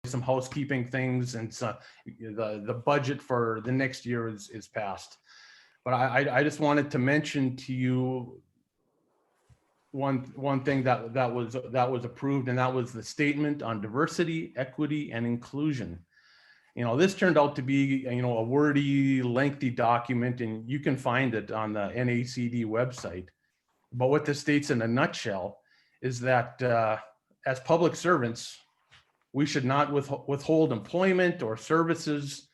some housekeeping things, and so the budget for the next year is passed. But I just wanted to mention to you one thing that was approved, and that was the statement on diversity, equity, and inclusion. This turned out to be, a wordy, lengthy document, and you can find it on the NACD website. But what this states in a nutshell is that as public servants, we should not withhold employment or services,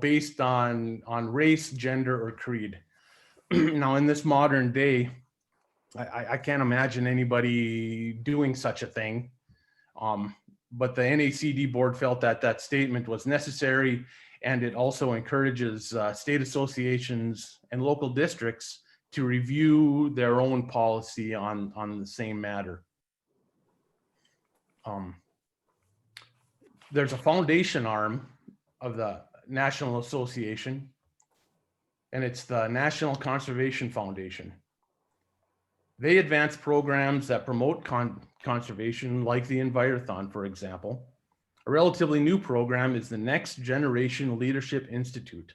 based on race, gender, or creed. Now, in this modern day, I can't imagine anybody doing such a thing. But the NACD board felt that that statement was necessary, and it also encourages state associations and local districts to review their own policy on the same matter. There's a foundation arm of the National Association, and it's the National Conservation Foundation. They advance programs that promote conservation, like the Envirothon, for example. A relatively new program is the Next Generation Leadership Institute.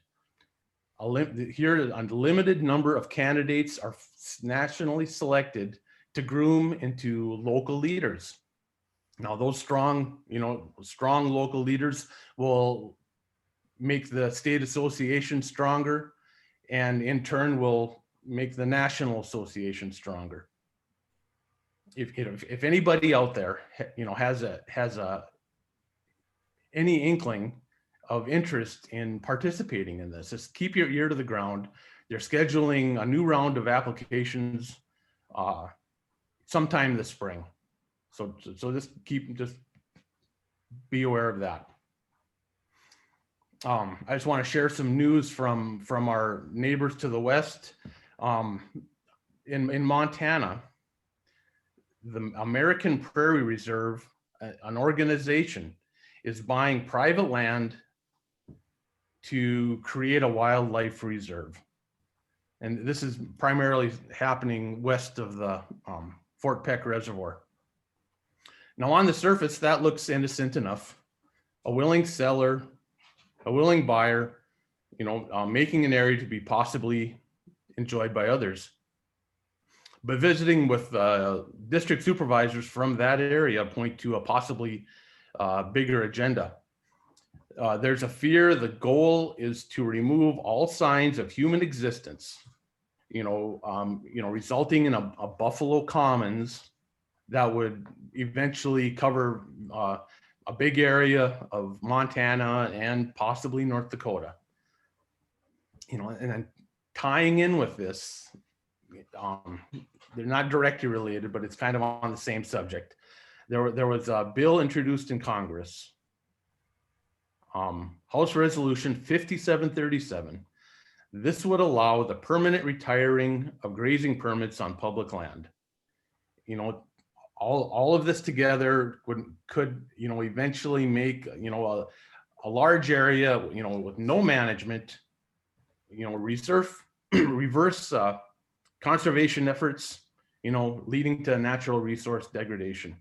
Here, a limited number of candidates are nationally selected to groom into local leaders. Now, those strong local leaders will make the state association stronger, and in turn will make the National Association stronger. If anybody out there, has any inkling of interest in participating in this, just keep your ear to the ground. They're scheduling a new round of applications sometime this spring. So just be aware of that. I just want to share some news from our neighbors to the west. In Montana, the American Prairie Reserve, an organization, is buying private land to create a wildlife reserve. And this is primarily happening west of the Fort Peck Reservoir. Now, on the surface, that looks innocent enough. A willing seller, a willing buyer, making an area to be possibly enjoyed by others. But visiting with district supervisors from that area point to a possibly bigger agenda. There's a fear the goal is to remove all signs of human existence, resulting in a Buffalo Commons that would eventually cover a big area of Montana and possibly North Dakota. And then tying in with this, they're not directly related, but it's kind of on the same subject. There was a bill introduced in Congress, House Resolution 5737. This would allow the permanent retiring of grazing permits on public land. All of this together could eventually make a large area with no management, reverse conservation efforts, leading to natural resource degradation.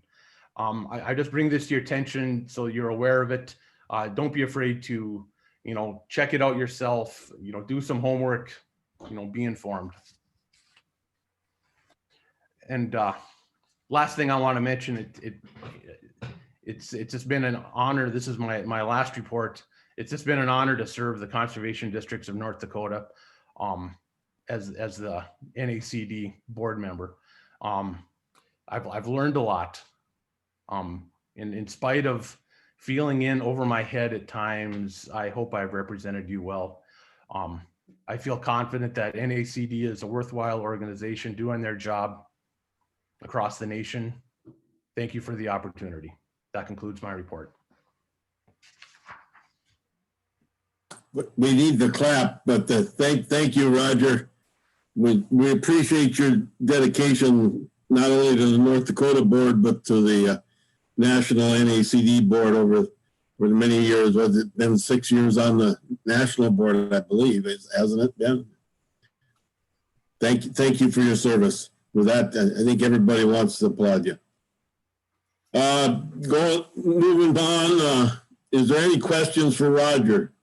I just bring this to your attention so you're aware of it. Don't be afraid to check it out yourself, do some homework, be informed. And last thing I want to mention, it's just been an honor. This is my last report. It's just been an honor to serve the conservation districts of North Dakota as the NACD board member. I've learned a lot. In spite of feeling in over my head at times, I hope I've represented you well. I feel confident that NACD is a worthwhile organization doing their job across the nation. Thank you for the opportunity. That concludes my report. We need the clap, but thank you, Roger. We appreciate your dedication, not only to the North Dakota board, but to the national NACD board over the many years. Was it been 6 years on the national board, I believe, hasn't it been? Thank you for your service. With that, I think everybody wants to applaud you. Moving on, is there any questions for Roger?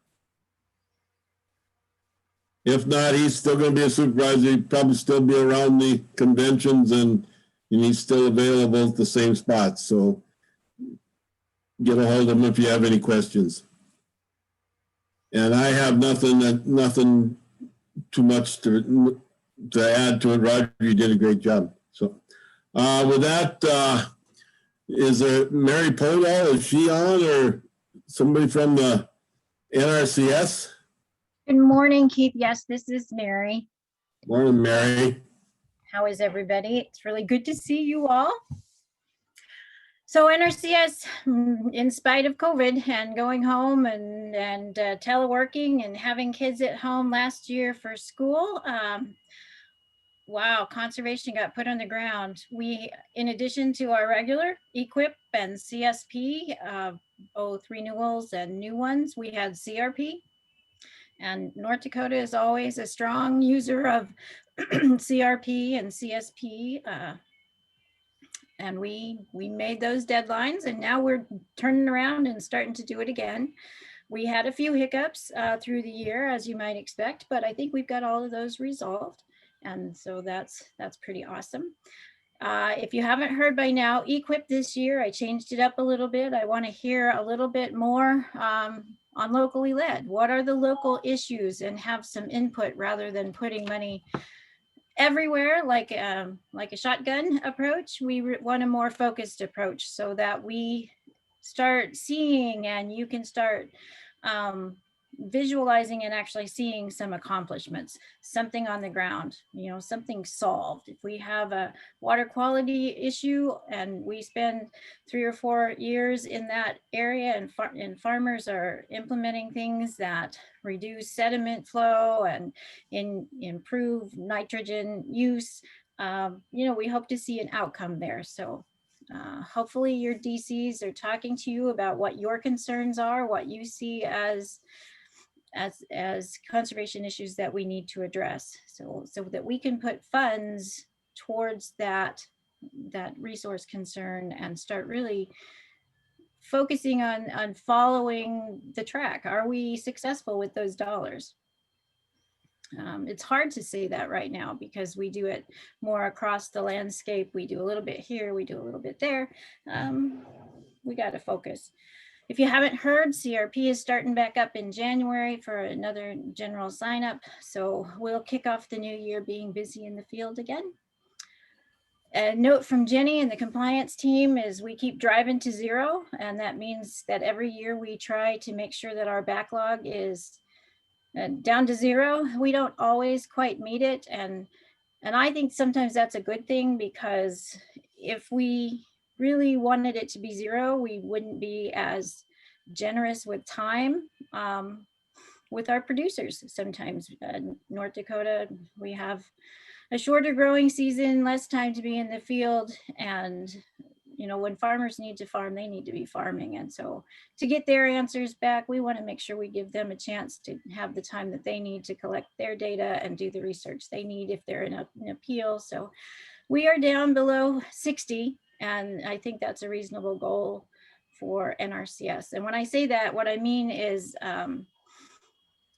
If not, he's still going to be a supervisor. He'd probably still be around the conventions and he's still available at the same spots. So get a hold of him if you have any questions. And I have nothing too much to add to it. Roger, you did a great job. So with that, is there Mary Podol? Is she on, or somebody from the NRCS? Good morning, Keith. Yes, this is Mary. Morning, Mary. How is everybody? It's really good to see you all. So NRCS, in spite of COVID and going home and teleworking and having kids at home last year for school, wow, conservation got put on the ground. We, in addition to our regular EQIP and CSP, both renewals and new ones, we had CRP. And North Dakota is always a strong user of CRP and CSP. And we made those deadlines, and now we're turning around and starting to do it again. We had a few hiccups through the year, as you might expect, but I think we've got all of those resolved. And so that's pretty awesome. If you haven't heard by now, EQIP this year, I changed it up a little bit. I want to hear a little bit more on locally led. What are the local issues, and have some input rather than putting money everywhere like a shotgun approach. We want a more focused approach so that we start seeing, and you can start visualizing and actually seeing some accomplishments, something on the ground, you know, something solved. If we have a water quality issue and we spend 3 or 4 years in that area, and farmers are implementing things that reduce sediment flow and improve nitrogen use, you know, we hope to see an outcome there. So hopefully your DCs are talking to you about what your concerns are, what you see as conservation issues that we need to address, so that we can put funds towards that resource concern and start really focusing on following the track. Are we successful with those dollars? It's hard to say that right now because we do it more across the landscape. We do a little bit here, we do a little bit there. We got to focus. If you haven't heard, CRP is starting back up in January for another general sign up. So we'll kick off the new year being busy in the field again. A note from Jenny and the compliance team is we keep driving to zero. And that means that every year we try to make sure that our backlog is down to zero. We don't always quite meet it. And I think sometimes that's a good thing, because if we really wanted it to be zero, we wouldn't be as generous with time with our producers. Sometimes North Dakota, we have a shorter growing season, less time to be in the field. And, you know, when farmers need to farm, they need to be farming. And so to get their answers back, we want to make sure we give them a chance to have the time that they need to collect their data and do the research they need if they're in an appeal. So we are down below 60. And I think that's a reasonable goal for NRCS. And when I say that, what I mean is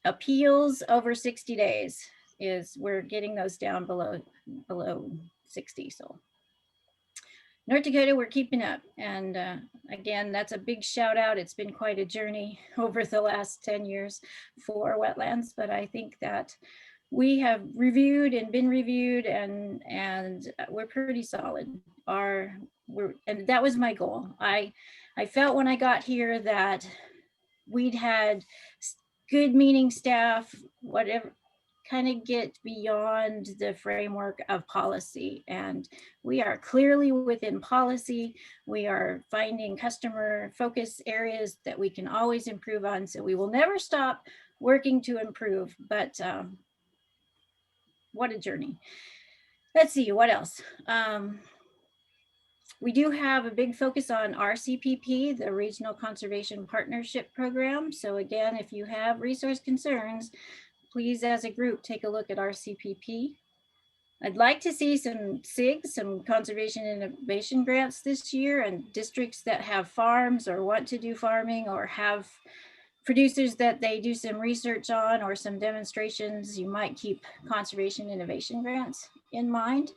appeals over 60 days is we're getting those down below 60. So North Dakota, we're keeping up. And again, that's a big shout out. It's been quite a journey over the last 10 years for wetlands, but I think that we have reviewed and been reviewed, and we're pretty solid. And that was my goal. I felt when I got here that we'd had good meeting staff, whatever, kind of get beyond the framework of policy. And we are clearly within policy. We are finding customer focus areas that we can always improve on. So we will never stop working to improve, but what a journey. Let's see, what else? We do have a big focus on RCPP, the Regional Conservation Partnership Program. So again, if you have resource concerns, please as a group take a look at RCPP. I'd like to see some SIGs, some conservation innovation grants this year, and districts that have farms or want to do farming or have producers that they do some research on or some demonstrations. You might keep conservation innovation grants in mind,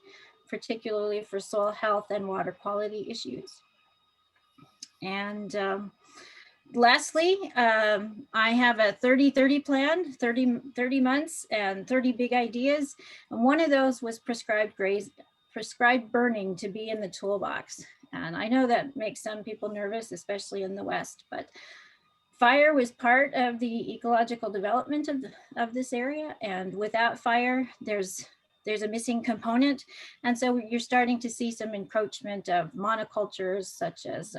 particularly for soil health and water quality issues. And lastly, I have a 30-30 plan, 30 months and 30 big ideas. And one of those was prescribed burning to be in the toolbox. And I know that makes some people nervous, especially in the West, but fire was part of the ecological development of this area. And without fire, there's a missing component. And so you're starting to see some encroachment of monocultures such as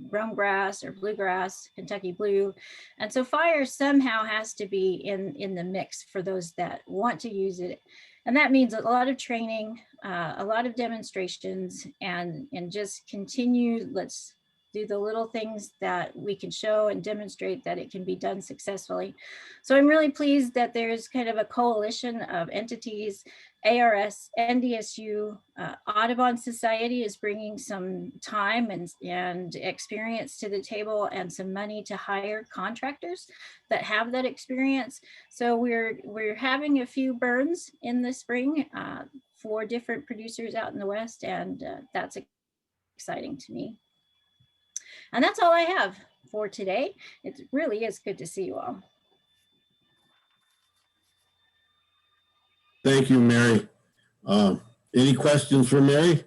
brome grass or bluegrass, Kentucky blue. And so fire somehow has to be in the mix for those that want to use it. And that means a lot of training, a lot of demonstrations, and just continue. Let's do the little things that we can show and demonstrate that it can be done successfully. So I'm really pleased that there's kind of a coalition of entities. ARS, NDSU, Audubon Society is bringing some time and experience to the table, and some money to hire contractors that have that experience. So we're having a few burns in the spring for different producers out in the West, and that's exciting to me. And that's all I have for today. It really is good to see you all. Thank you, Mary. Any questions for Mary?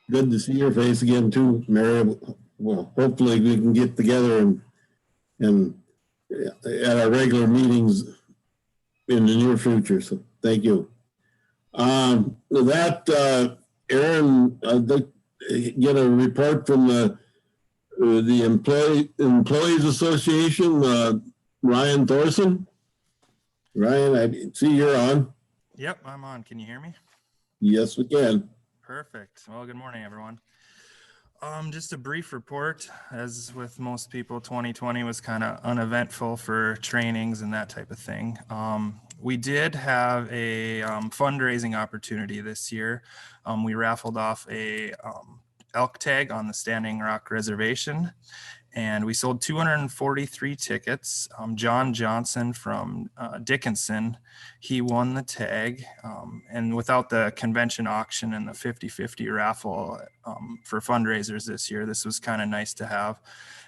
Good to see your face again too, Mary. Well, hopefully we can get together and at our regular meetings in the near future. So thank you. With that, Aaron, I'd like to get a report from the Employees Association, Ryan Thorson. Ryan, I see you're on. Yep, I'm on. Can you hear me? Yes, we can. Perfect. Well, good morning, everyone. Just a brief report. As with most people, 2020 was kind of uneventful for trainings and that type of thing. We did have a fundraising opportunity this year. We raffled off a elk tag on the Standing Rock Reservation, and we sold 243 tickets. John Johnson from Dickinson, he won the tag. And without the convention auction and the 50-50 raffle for fundraisers this year, this was kind of nice to have.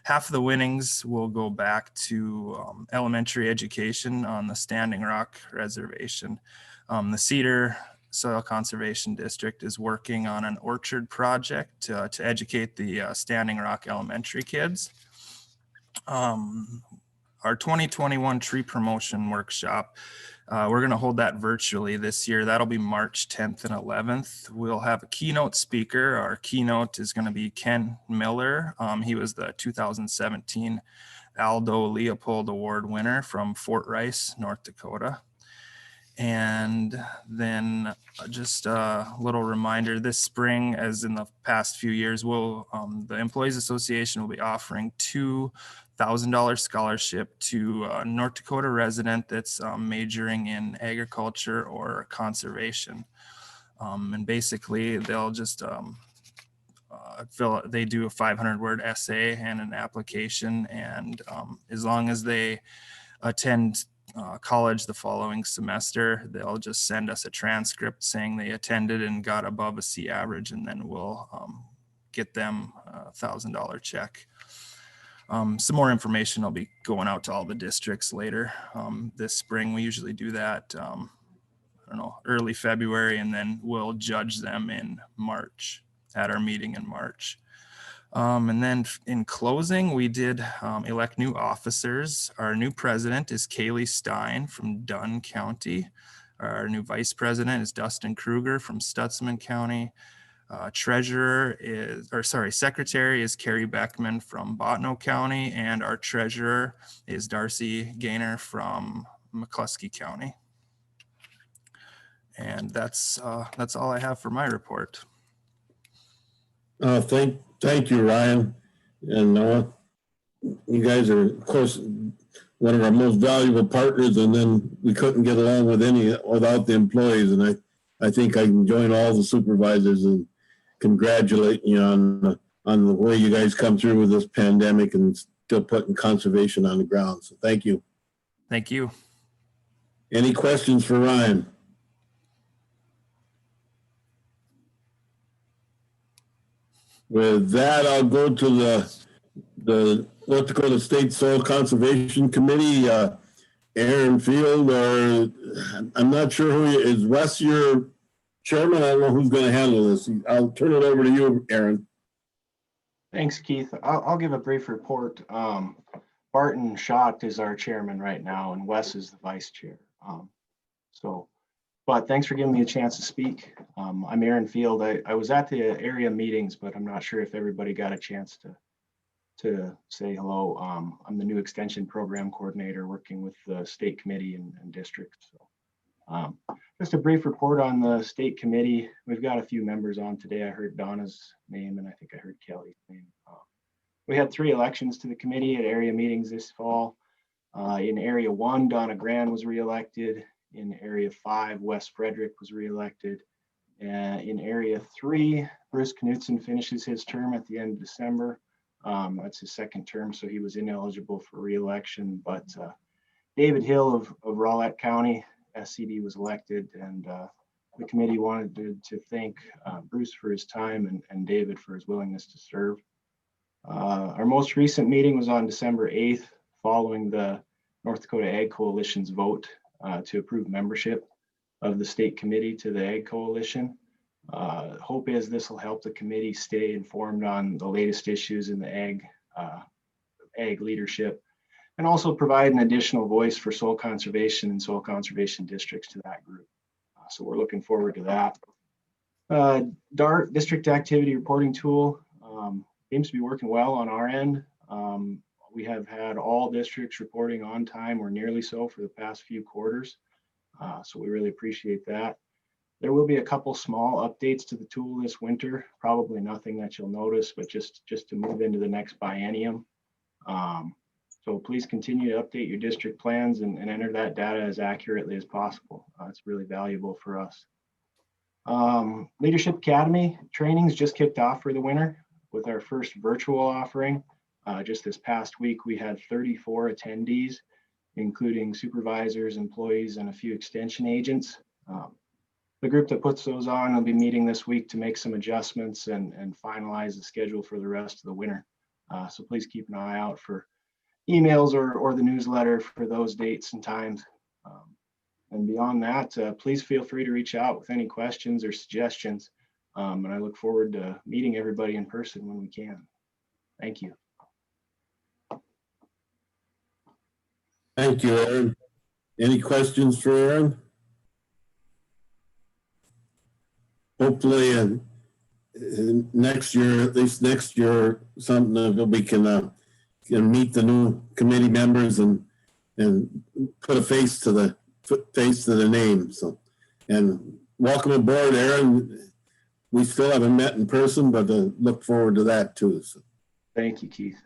Half of the winnings will go back to elementary education on the Standing Rock Reservation. The Cedar Soil Conservation District is working on an orchard project to educate the Standing Rock elementary kids. Our 2021 tree promotion workshop, we're going to hold that virtually this year. That'll be March 10th and 11th. We'll have a keynote speaker. Our keynote is going to be Ken Miller. He was the 2017 Aldo Leopold Award winner from Fort Rice, North Dakota. And then just a little reminder, this spring, as in the past few years, the Employees Association will be offering $2,000 scholarship to a North Dakota resident that's majoring in agriculture or conservation. And basically they'll just they do a 500-word essay and an application, and as long as they attend college the following semester, they'll just send us a transcript saying they attended and got above a C average, and then we'll get them a $1,000 check. Some more information will be going out to all the districts later this spring. We usually do that, I don't know, early February, and then we'll judge them in March at our meeting in March. And then in closing, we did elect new officers. Our new president is Kaylee Stein from Dunn County. Our new vice president is Dustin Kruger from Stutzman County. Secretary is Carrie Beckman from Bottineau County, and our treasurer is Darcy Gaynor from McCluskey County. And that's all I have for my report. Thank you, Ryan. And you guys are, of course, one of our most valuable partners, and then we couldn't get along with without the employees. And I think I can join all the supervisors and congratulate you on the way you guys come through with this pandemic and still putting conservation on the ground. So thank you. Thank you. Any questions for Ryan? With that, I'll go to the North Dakota State Soil Conservation Committee. Aaron Field, or I'm not sure who is Wes your chairman? I don't know who's going to handle this. I'll turn it over to you, Aaron. Thanks, Keith. I'll give a brief report. Barton Schott is our chairman right now, and Wes is the vice chair. But thanks for giving me a chance to speak. I'm Aaron Field. I was at the area meetings, but I'm not sure if everybody got a chance to say hello. I'm the new extension program coordinator working with the state committee and district. So just a brief report on the state committee. We've got a few members on today. I heard Donna's name and I think I heard Kelly's name. We had 3 elections to the committee at area meetings this fall. In Area 1, Donna Grand was reelected. In Area 5, Wes Frederick was reelected. In Area 3, Bruce Knutson finishes his term at the end of December. That's his 2nd term, so he was ineligible for reelection. But David Hill of Rowlett County, SCD, was elected, and the committee wanted to thank Bruce for his time and David for his willingness to serve. Our most recent meeting was on December 8th, following the North Dakota Ag Coalition's vote to approve membership of the state committee to the Ag Coalition. Hope is this will help the committee stay informed on the latest issues in the ag leadership, and also provide an additional voice for soil conservation and soil conservation districts to that group. So we're looking forward to that. DART, District Activity Reporting Tool, seems to be working well on our end. We have had all districts reporting on time or nearly so for the past few quarters. So we really appreciate that. There will be a couple small updates to the tool this winter, probably nothing that you'll notice, but just to move into the next biennium. So please continue to update your district plans and enter that data as accurately as possible. It's really valuable for us. Leadership Academy trainings just kicked off for the winter with our first virtual offering. Just this past week, we had 34 attendees, including supervisors, employees, and a few extension agents. The group that puts those on will be meeting this week to make some adjustments and finalize the schedule for the rest of the winter. So please keep an eye out for emails or the newsletter for those dates and times. And beyond that, please feel free to reach out with any questions or suggestions. And I look forward to meeting everybody in person when we can. Thank you. Thank you, Aaron. Any questions for Aaron? Hopefully next year, at least next year, something that we can meet the new committee members and put a face to the name. So, and welcome aboard, Aaron. We still haven't met in person, but look forward to that too. So. Thank you, Keith.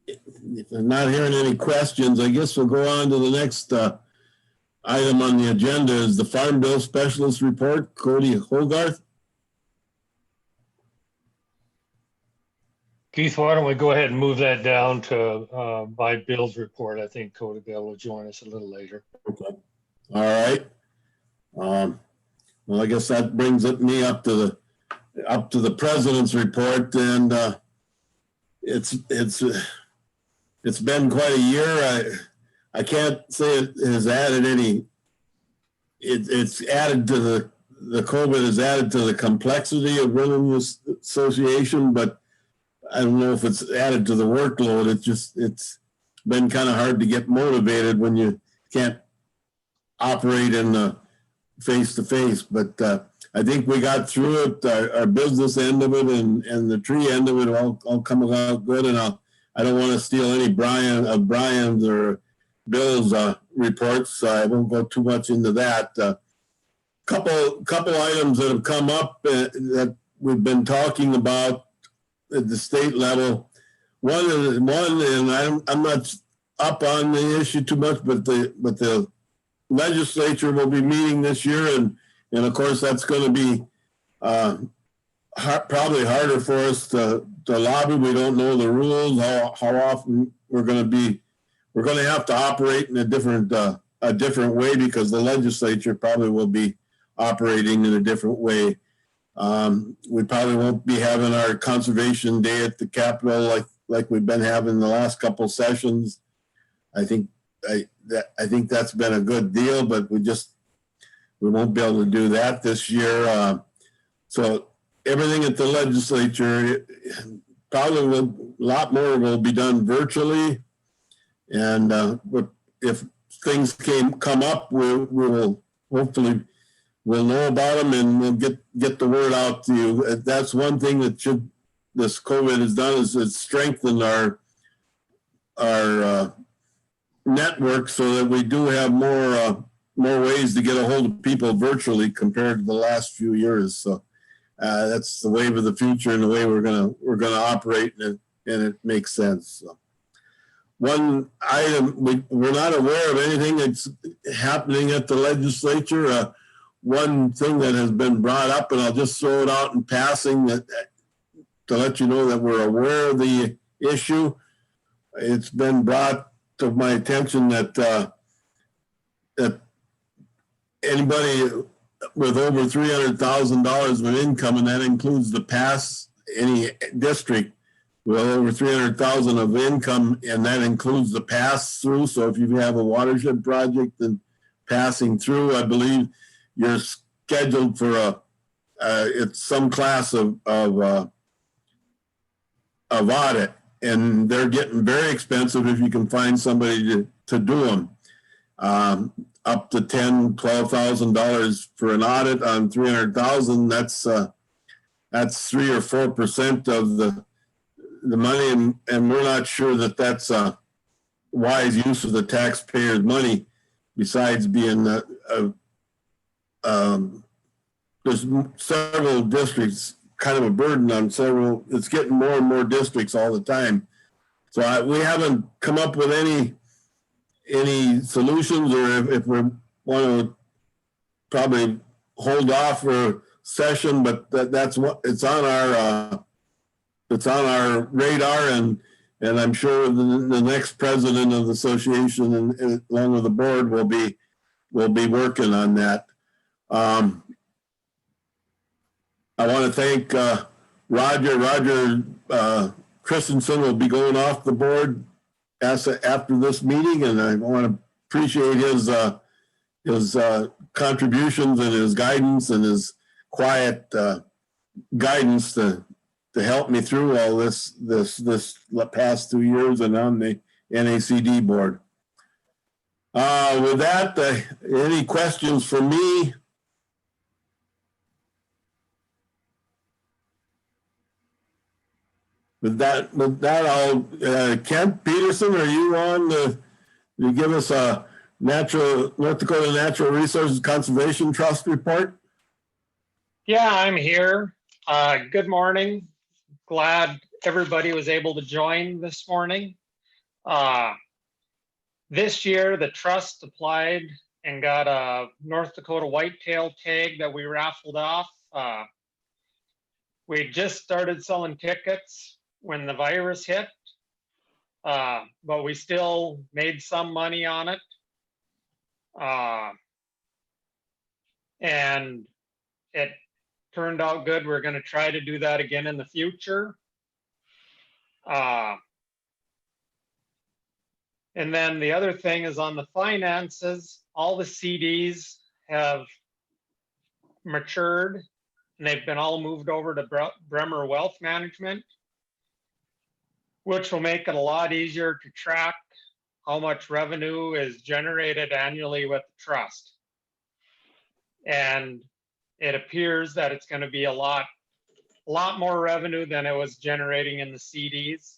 If I'm not hearing any questions, I guess we'll go on to the next item on the agenda is the Farm Bill Specialist Report. Cody Hogarth. Keith, why don't we go ahead and move that down to my Bill's report? I think Cody Bill will join us a little later. Okay. All right. Well, I guess that brings me up to the president's report, and it's been quite a year. I can't say it has added any. It's added to the COVID has added to the complexity of running this association, but I don't know if it's added to the workload. It's been kind of hard to get motivated when you can't operate in the face-to-face. But I think we got through it. Our business end of it and the tree end of it all coming out good. And I don't want to steal any Brian's or Bill's reports, so I won't go too much into that. Couple items that have come up that we've been talking about at the state level. and I'm not up on the issue too much, but the legislature will be meeting this year, and of course that's going to be probably harder for us to lobby. We don't know the rules, how often we're going to have to operate in a different way, because the legislature probably will be operating in a different way. We probably won't be having our conservation day at the Capitol like we've been having the last couple sessions. I think that's been a good deal, but we won't be able to do that this year. So everything at the legislature, probably a lot more will be done virtually. And if things come up, we will hopefully we'll know about them, and we'll get the word out to you. That's one thing that this COVID has done, is it's strengthened our network, so that we do have more ways to get a hold of people virtually compared to the last few years. So that's the wave of the future, and the way we're gonna operate, and it makes sense. So one item, we're not aware of anything that's happening at the legislature. One thing that has been brought up, and I'll just throw it out in passing, that to let you know that we're aware of the issue. It's been brought to my attention that anybody with over $300,000 of income, and that includes any district with over 300,000 of income, and that includes the pass through. So if you have a watershed project and passing through, I believe you're scheduled for it's some class of audit, and they're getting very expensive if you can find somebody to do them. Up to $10,000, $12,000 for an audit on 300,000. That's 3 or 4% of the money, and we're not sure that that's a wise use of the taxpayers' money. Besides being there's several districts, kind of a burden on several. It's getting more and more districts all the time. So we haven't come up with any solutions, or if we want to probably hold off for a session, but that's what it's on our radar, and I'm sure the next president of the association, and along with the board, will be working on that. I want to thank Roger. Roger Christensen will be going off the board after this meeting, and I want to appreciate his contributions and his guidance, and his quiet guidance to help me through all this past 2 years, and on the NACD board. With that, any questions for me? With that, I'll Kent Peterson, are you on to give us a North Dakota Natural Resources Conservation Trust report? Yeah, I'm here. Good morning. Glad everybody was able to join this morning. This year, the trust applied and got a North Dakota whitetail tag that we raffled off. We just started selling tickets when the virus hit, but we still made some money on it. And it turned out good. We're going to try to do that again in the future. And then the other thing is on the finances, all the CDs have matured, and they've been all moved over to Bremer Wealth Management, which will make it a lot easier to track how much revenue is generated annually with the trust. And it appears that it's going to be a lot more revenue than it was generating in the CDs.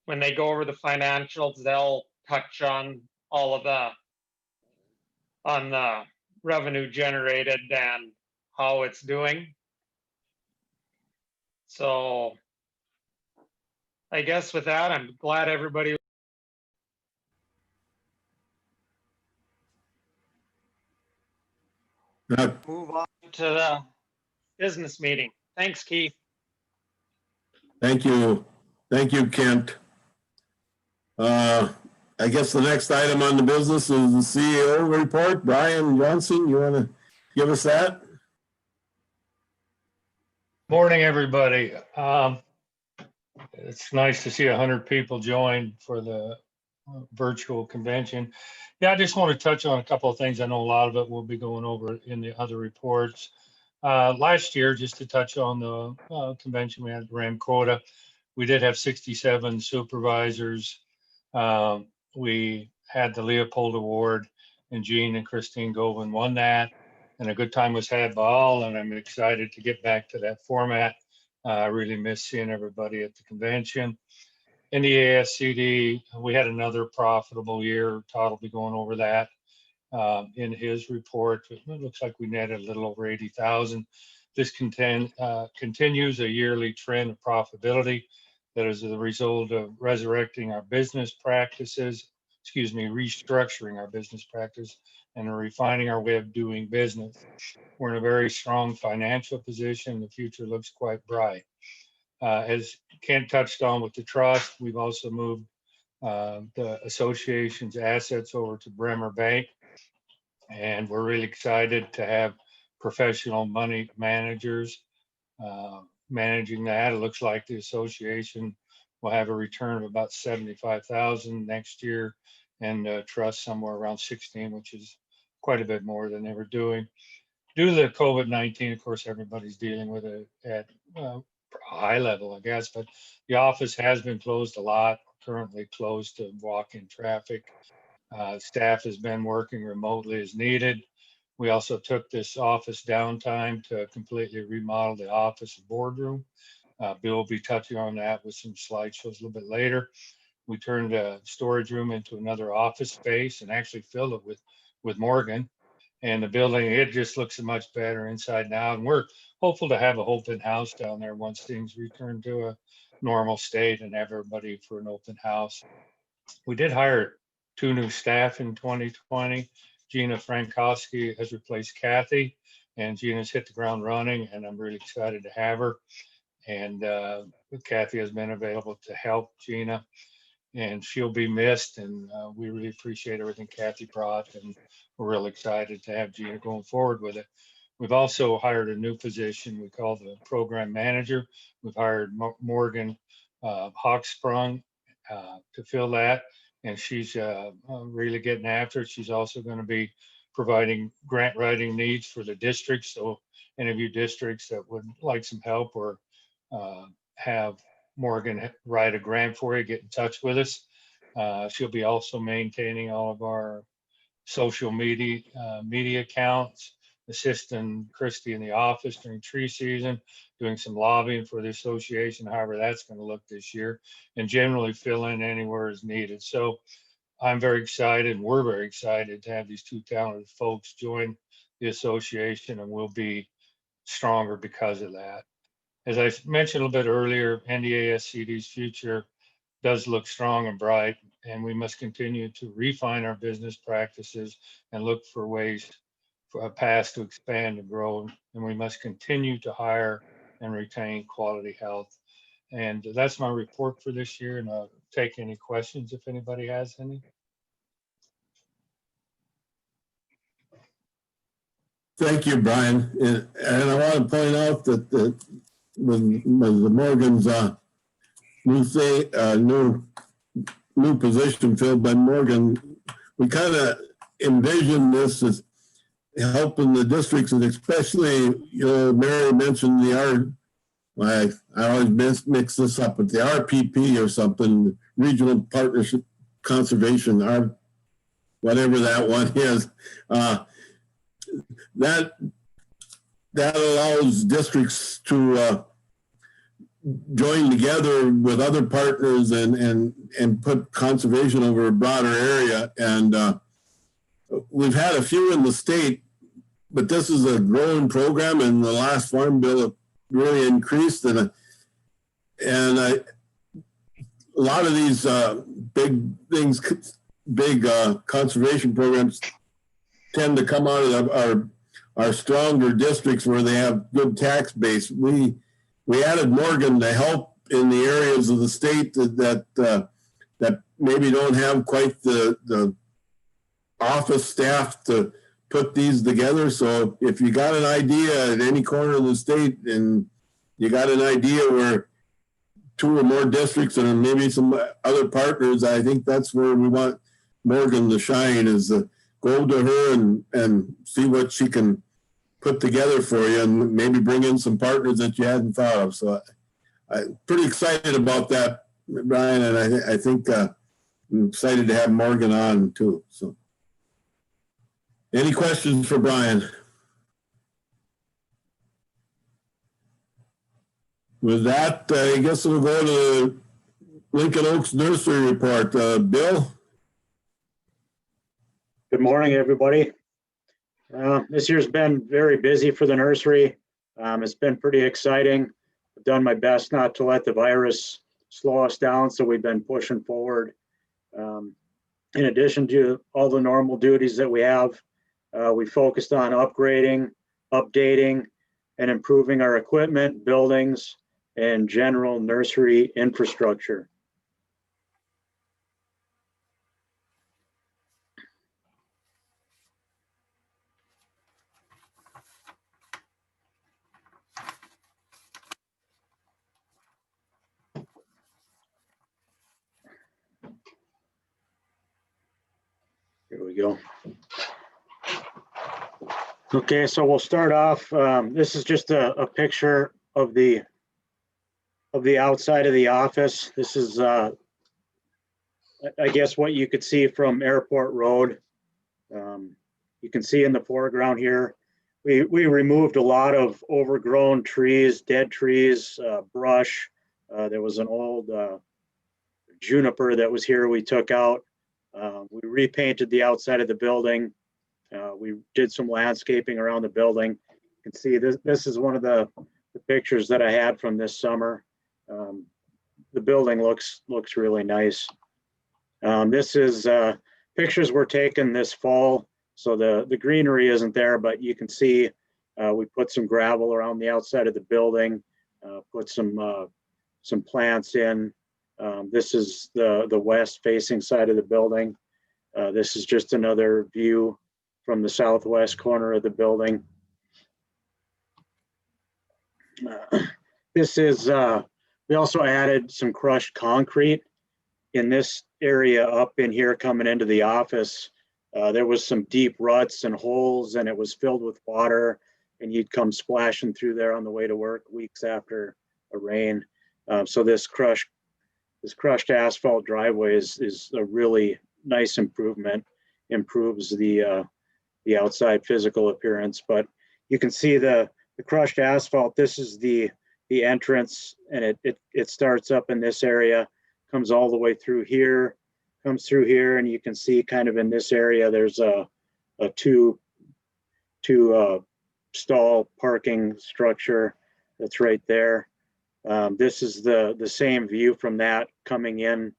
When they go over the financials, they'll touch on all of the revenue generated and how it's doing. So I guess with that, I'm glad everybody. Move on to the business meeting. Thanks, Keith. Thank you. Thank you, Kent. I guess the next item on the business is the CEO report. Brian Johnson, you want to give us that? Morning, everybody. It's nice to see 100 people join for the virtual convention. Yeah, I just want to touch on a couple of things. I know a lot of it we'll be going over in the other reports. Last year, just to touch on the convention we had at Ramcota, we did have 67 supervisors. We had the Leopold Award, and Jean and Christine Govan won that. And a good time was had by all, and I'm excited to get back to that format. I really miss seeing everybody at the convention. NDASCD, we had another profitable year. Todd will be going over that in his report. It looks like we netted a little over 80,000. This continues a yearly trend of profitability that is the result of resurrecting our business practices, restructuring our business practice and refining our way of doing business. We're in a very strong financial position. The future looks quite bright. As Kent touched on with the trust, we've also moved the association's assets over to Bremer Bank. And we're really excited to have professional money managers managing that. It looks like the association will have a return of about 75,000 next year, and trust somewhere around 16, which is quite a bit more than they were doing. Due to the COVID-19, of course, everybody's dealing with it at a high level, I guess, but the office has been closed a lot, currently closed to walk-in traffic. Staff has been working remotely as needed. We also took this office downtime to completely remodel the office and boardroom. Bill will be touching on that with some slideshows a little bit later. We turned a storage room into another office space and actually filled it with Morgan. And the building, it just looks much better inside now. And we're hopeful to have an open house down there once things return to a normal state and have everybody for an open house. We did hire 2 new staff in 2020. Gina Frankowski has replaced Kathy, and Gina's hit the ground running, and I'm really excited to have her. And Kathy has been available to help Gina, and she'll be missed. And we really appreciate everything Kathy brought, and we're really excited to have Gina going forward with it. We've also hired a new position we call the program manager. We've hired Morgan Hawksprung to fill that, and she's really getting after it. She's also going to be providing grant writing needs for the districts. So any of you districts that would like some help or have Morgan write a grant for you, get in touch with us. She'll be also maintaining all of our social media accounts, assisting Christy in the office during tree season, doing some lobbying for the association, however that's going to look this year, and generally fill in anywhere as needed. So I'm very excited, and we're very excited to have these 2 talented folks join the association, and we'll be stronger because of that. As I mentioned a little bit earlier, NDASCD's future does look strong and bright, and we must continue to refine our business practices and look for ways for a path to expand and grow. And we must continue to hire and retain quality health. And that's my report for this year, and I'll take any questions if anybody has any. Thank you, Brian. And I want to point out that with the Morgan's new position filled by Morgan, we kind of envision this as helping the districts, and especially, Mary mentioned I always mix this up, but the RPP or something, Regional Partnership Conservation, whatever that one is, that allows districts to join together with other partners and put conservation over a broader area. And we've had a few in the state, but this is a growing program, and the last farm bill really increased. And a lot of these big things, big conservation programs tend to come out of our stronger districts where they have good tax base. We added Morgan to help in the areas of the state that maybe don't have quite the office staff to put these together. So if you got an idea at any corner of the state and you got an idea where 2 or more districts and maybe some other partners, I think that's where we want Morgan to shine, is go to her and see what she can put together for you and maybe bring in some partners that you hadn't thought of. So I'm pretty excited about that, Brian, and I think I'm excited to have Morgan on too. So any questions for Brian? With that, I guess we'll go to Lincoln Oaks Nursery Report. Bill? Good morning, everybody. This year's been very busy for the nursery. It's been pretty exciting. I've done my best not to let the virus slow us down, so we've been pushing forward. In addition to all the normal duties that we have, we focused on upgrading, updating, and improving our equipment, buildings, and general nursery infrastructure. Here we go. Okay, so we'll start off. This is just a picture of the outside of the office. This is, I guess, what you could see from Airport Road. You can see in the foreground here, we removed a lot of overgrown trees, dead trees, brush. There was an old juniper that was here we took out. We repainted the outside of the building. We did some landscaping around the building. You can see this is one of the pictures that I had from this summer. The building looks really nice. This is pictures were taken this fall, so the greenery isn't there, but you can see we put some gravel around the outside of the building, put some plants in. This is the west facing side of the building. This is just another view from the southwest corner of the building. This is, we also added some crushed concrete in this area up in here coming into the office. There was some deep ruts and holes, and it was filled with water, and you'd come splashing through there on the way to work weeks after a rain. So this crushed asphalt driveway is a really nice improvement, improves the outside physical appearance. But you can see the crushed asphalt. This is the entrance, and it starts up in this area, comes all the way through here, comes through here, and you can see kind of in this area there's a two stall parking structure that's right there. This is the same view from that coming in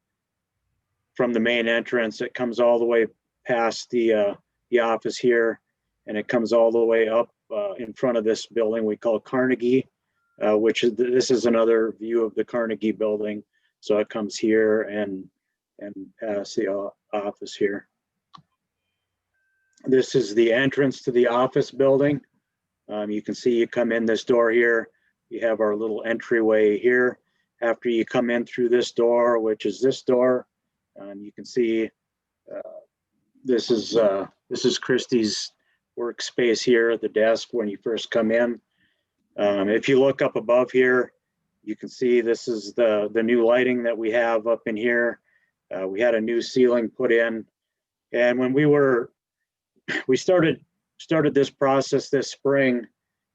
from the main entrance. It comes all the way past the office here, and it comes all the way up in front of this building we call Carnegie, this is another view of the Carnegie building. So it comes here and past the office here. This is the entrance to the office building. You can see you come in this door here. You have our little entryway here. After you come in through this door, which is this door, you can see this is Christie's workspace here at the desk when you first come in. If you look up above here, you can see this is the new lighting that we have up in here. We had a new ceiling put in, and when we started this process this spring,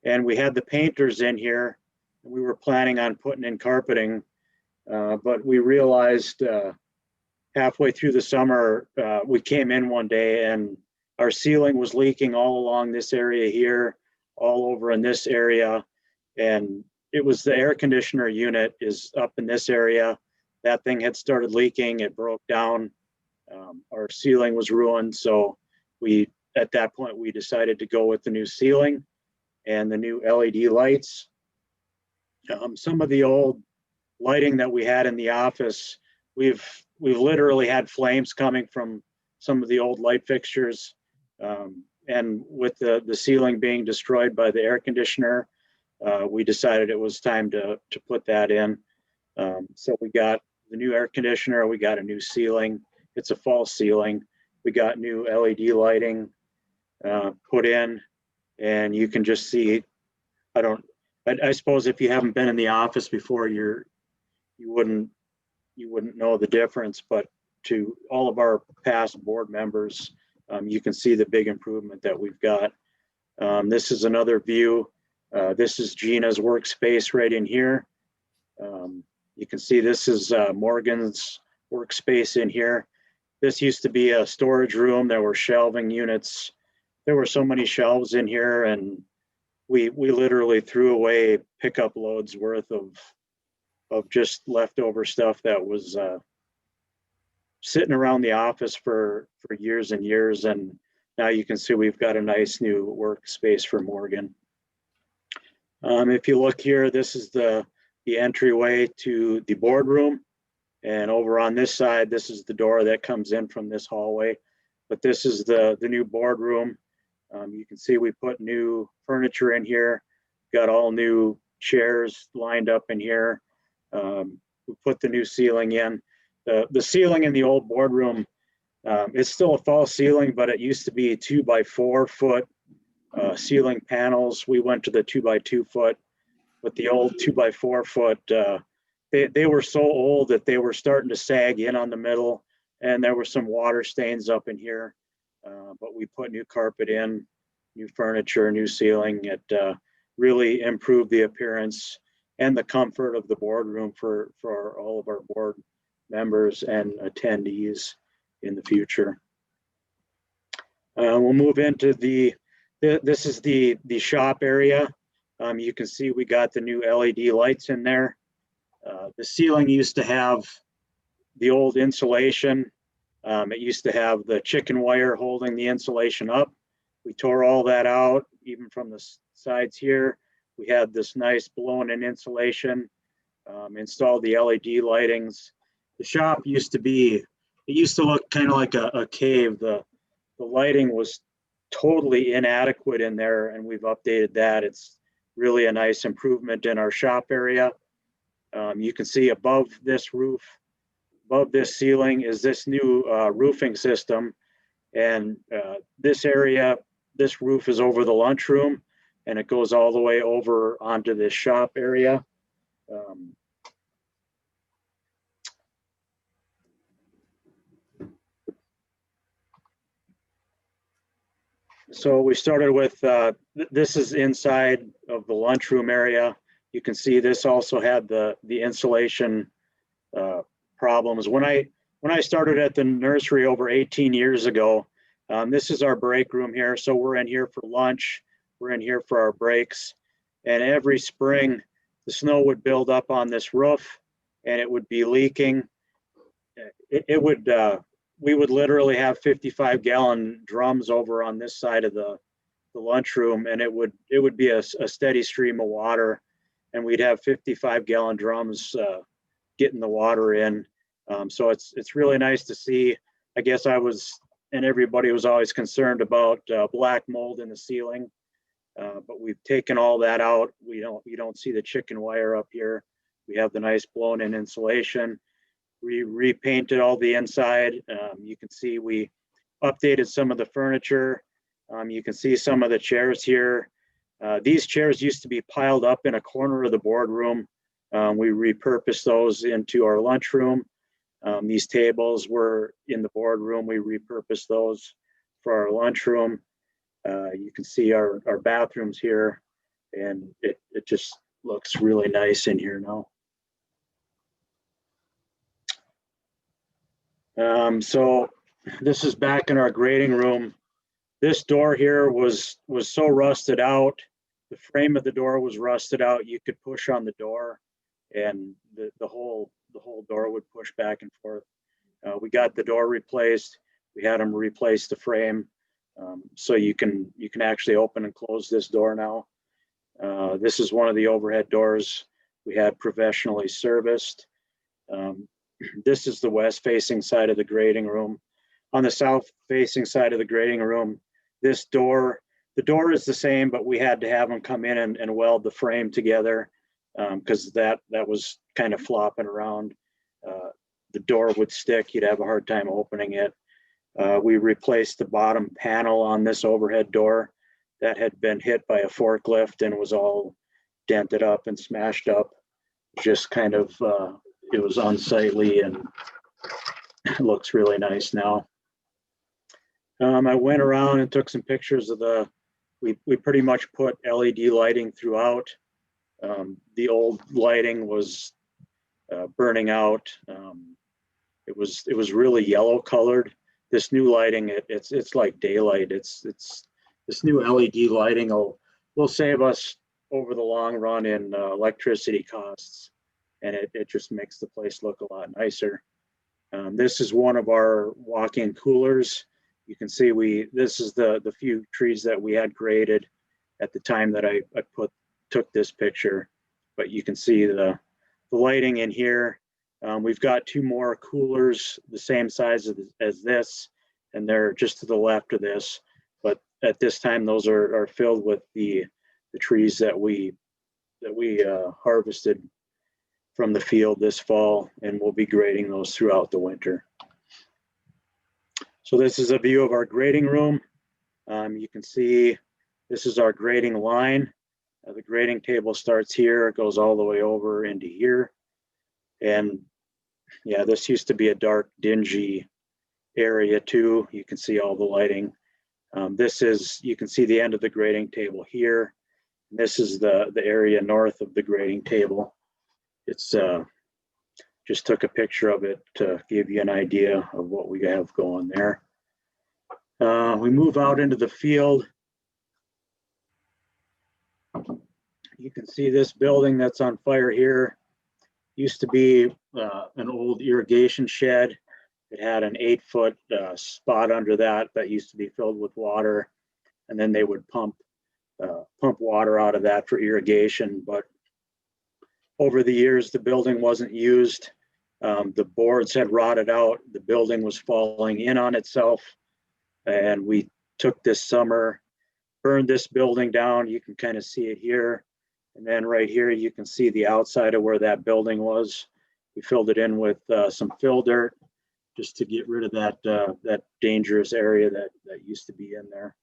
and we had the painters in here, and we were planning on putting in carpeting, but we realized halfway through the summer, we came in one day and our ceiling was leaking all along this area here, all over in this area. And it was the air conditioner unit is up in this area. that thing had started leaking. It broke down. Our ceiling was ruined. So at that point, we decided to go with the new ceiling and the new LED lights. Some of the old lighting that we had in the office, we've literally had flames coming from some of the old light fixtures. And with the ceiling being destroyed by the air conditioner, we decided it was time to put that in. So we got the new air conditioner, we got a new ceiling. It's a false ceiling. We got new LED lighting put in, and you can just see, I suppose if you haven't been in the office before, you wouldn't know the difference, but to all of our past board members, you can see the big improvement that we've got. This is another view. This is Gina's workspace right in here. You can see this is Morgan's workspace in here. This used to be a storage room. There were shelving units. There were so many shelves in here, and we literally threw away pickup loads worth of just leftover stuff that was sitting around the office for years and years. And now you can see we've got a nice new workspace for Morgan. If you look here, this is the entryway to the boardroom. And over on this side, this is the door that comes in from this hallway. But this is the new boardroom. You can see we put new furniture in here, got all new chairs lined up in here. We put the new ceiling in. The ceiling in the old boardroom, it's still a false ceiling, but it used to be 2x4 foot ceiling panels. We went to the 2x2 foot, but the old 2x4 foot, they were so old that they were starting to sag in on the middle, and there were some water stains up in here. But we put new carpet in, new furniture, new ceiling. It really improved the appearance and the comfort of the boardroom for all of our board members and attendees in the future. We'll move into this is the shop area. You can see we got the new LED lights in there. The ceiling used to have the old insulation. It used to have the chicken wire holding the insulation up. We tore all that out, even from the sides here. We had this nice blown-in insulation, installed the LED lightings. The shop used to look kind of like a cave. The lighting was totally inadequate in there, and we've updated that. It's really a nice improvement in our shop area. You can see above this roof, above this ceiling is this new roofing system. And this area, this roof is over the lunchroom, and it goes all the way over onto this shop area. So we started with, this is inside of the lunchroom area. You can see this also had the insulation problems. When I started at the nursery over 18 years ago, this is our break room here. So we're in here for lunch. We're in here for our breaks. And every spring, the snow would build up on this roof, and it would be leaking. We would literally have 55-gallon drums over on this side of the lunchroom, and it would be a steady stream of water, and we'd have 55-gallon drums getting the water in. So it's really nice to see. I guess and everybody was always concerned about black mold in the ceiling, but we've taken all that out. You don't see the chicken wire up here. We have the nice blown-in insulation. We repainted all the inside. You can see we updated some of the furniture. You can see some of the chairs here. These chairs used to be piled up in a corner of the boardroom. We repurposed those into our lunchroom. These tables were in the boardroom. We repurposed those for our lunchroom. You can see our bathrooms here, and it just looks really nice in here now. So this is back in our grading room. This door here was so rusted out. The frame of the door was rusted out. You could push on the door, and the whole the whole door would push back and forth. We got the door replaced. We had them replace the frame. So you can actually open and close this door now. This is one of the overhead doors we had professionally serviced. This is the west facing side of the grading room. On the south facing side of the grading room, this door, the door is the same, but we had to have them come in and weld the frame together because that was kind of flopping around. The door would stick, you'd have a hard time opening it. We replaced the bottom panel on this overhead door that had been hit by a forklift and was all dented up and smashed up. Just kind of, it was unsightly and it looks really nice now. I went around and took some pictures of we pretty much put LED lighting throughout. The old lighting was burning out. It was really yellow colored. This new lighting, it's like daylight. It's this new LED lighting will save us over the long run in electricity costs, and it just makes the place look a lot nicer. This is one of our walk-in coolers. You can see this is the few trees that we had graded at the time that I took this picture, but you can see the lighting in here. We've got two more coolers the same size as this, and they're just to the left of this. But at this time, those are filled with the trees that we harvested from the field this fall, and we'll be grading those throughout the winter. So this is a view of our grading room. You can see this is our grading line. The grading table starts here, it goes all the way over into here. And yeah, this used to be a dark, dingy area too. You can see all the lighting. You can see the end of the grading table here. This is the area north of the grading table. It's just took a picture of it to give you an idea of what we have going there. We move out into the field. You can see this building that's on fire here. Used to be an old irrigation shed. It had an 8-foot spot under that used to be filled with water, and then they would pump water out of that for irrigation. But over the years, the building wasn't used. The boards had rotted out. The building was falling in on itself, and we took this summer, burned this building down. You can kind of see it here. And then right here, you can see the outside of where that building was. We filled it in with some fill dirt just to get rid of that dangerous area that used to be in there.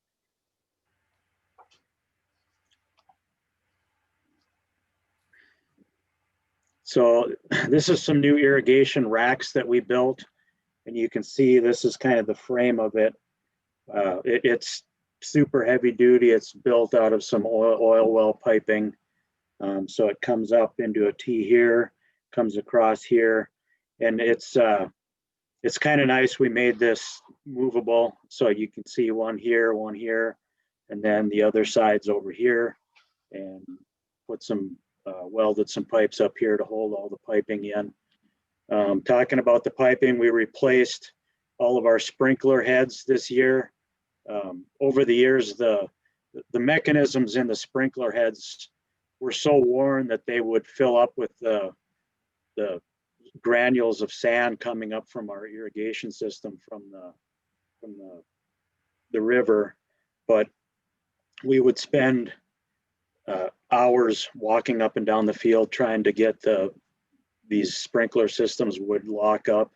So this is some new irrigation racks that we built. And you can see this is kind of the frame of it. It's super heavy duty. It's built out of some oil well piping. So it comes up into a T here, comes across here, and it's kind of nice. We made this movable, so you can see one here, and then the other side's over here, and put some welded some pipes up here to hold all the piping in. Talking about the piping, we replaced all of our sprinkler heads this year. Over the years, the mechanisms in the sprinkler heads were so worn that they would fill up with the granules of sand coming up from our irrigation system from the river. But we would spend hours walking up and down the field trying to get these sprinkler systems would lock up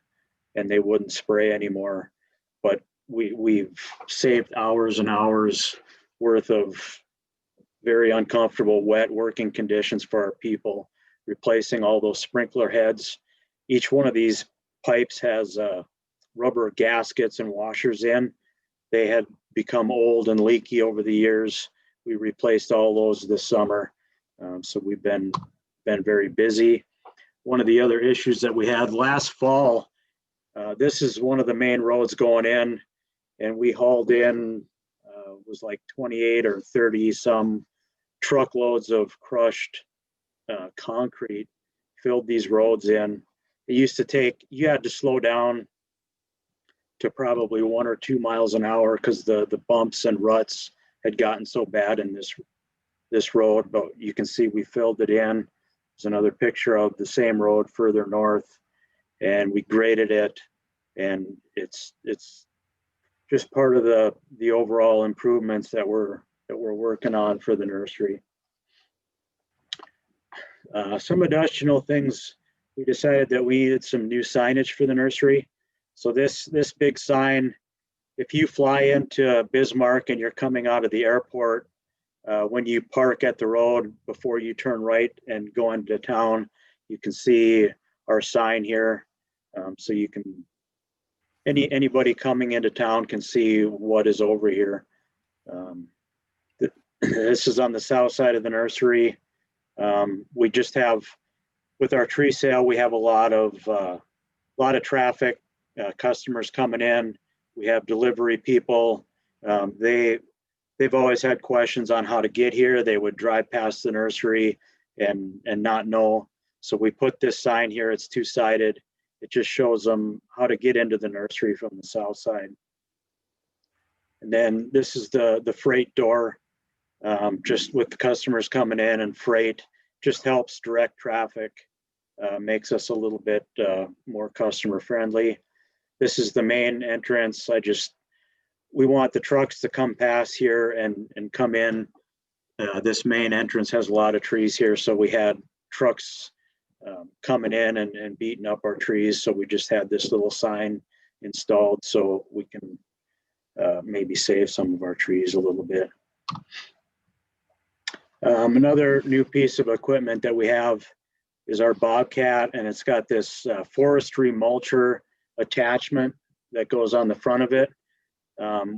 and they wouldn't spray anymore. But we've saved hours and hours worth of very uncomfortable wet working conditions for our people, replacing all those sprinkler heads. Each one of these pipes has rubber gaskets and washers in. They had become old and leaky over the years. We replaced all those this summer. So we've been very busy. One of the other issues that we had last fall, this is one of the main roads going in, and we hauled in, was like 28 or 30 some truckloads of crushed concrete, filled these roads in. It used to take, you had to slow down to probably 1 or 2 miles an hour because the bumps and ruts had gotten so bad in this road. But you can see we filled it in. There's another picture of the same road further north, and we graded it, and it's just part of the overall improvements that we're working on for the nursery. Some additional things, we decided that we needed some new signage for the nursery. So this big sign, if you fly into Bismarck and you're coming out of the airport, when you park at the road before you turn right and go into town, you can see our sign here. So you can, anybody coming into town can see what is over here. This is on the south side of the nursery. We just have, with our tree sale, we have a lot of traffic, customers coming in. We have delivery people. They've always had questions on how to get here. They would drive past the nursery and not know. So we put this sign here. It's two-sided. It just shows them how to get into the nursery from the south side. And then this is the freight door. Just with the customers coming in and freight, just helps direct traffic, makes us a little bit more customer friendly. This is the main entrance. We want the trucks to come past here and come in. This main entrance has a lot of trees here, so we had trucks coming in and beating up our trees. So we just had this little sign installed so we can maybe save some of our trees a little bit. Another new piece of equipment that we have is our Bobcat, and it's got this forestry mulcher attachment that goes on the front of it.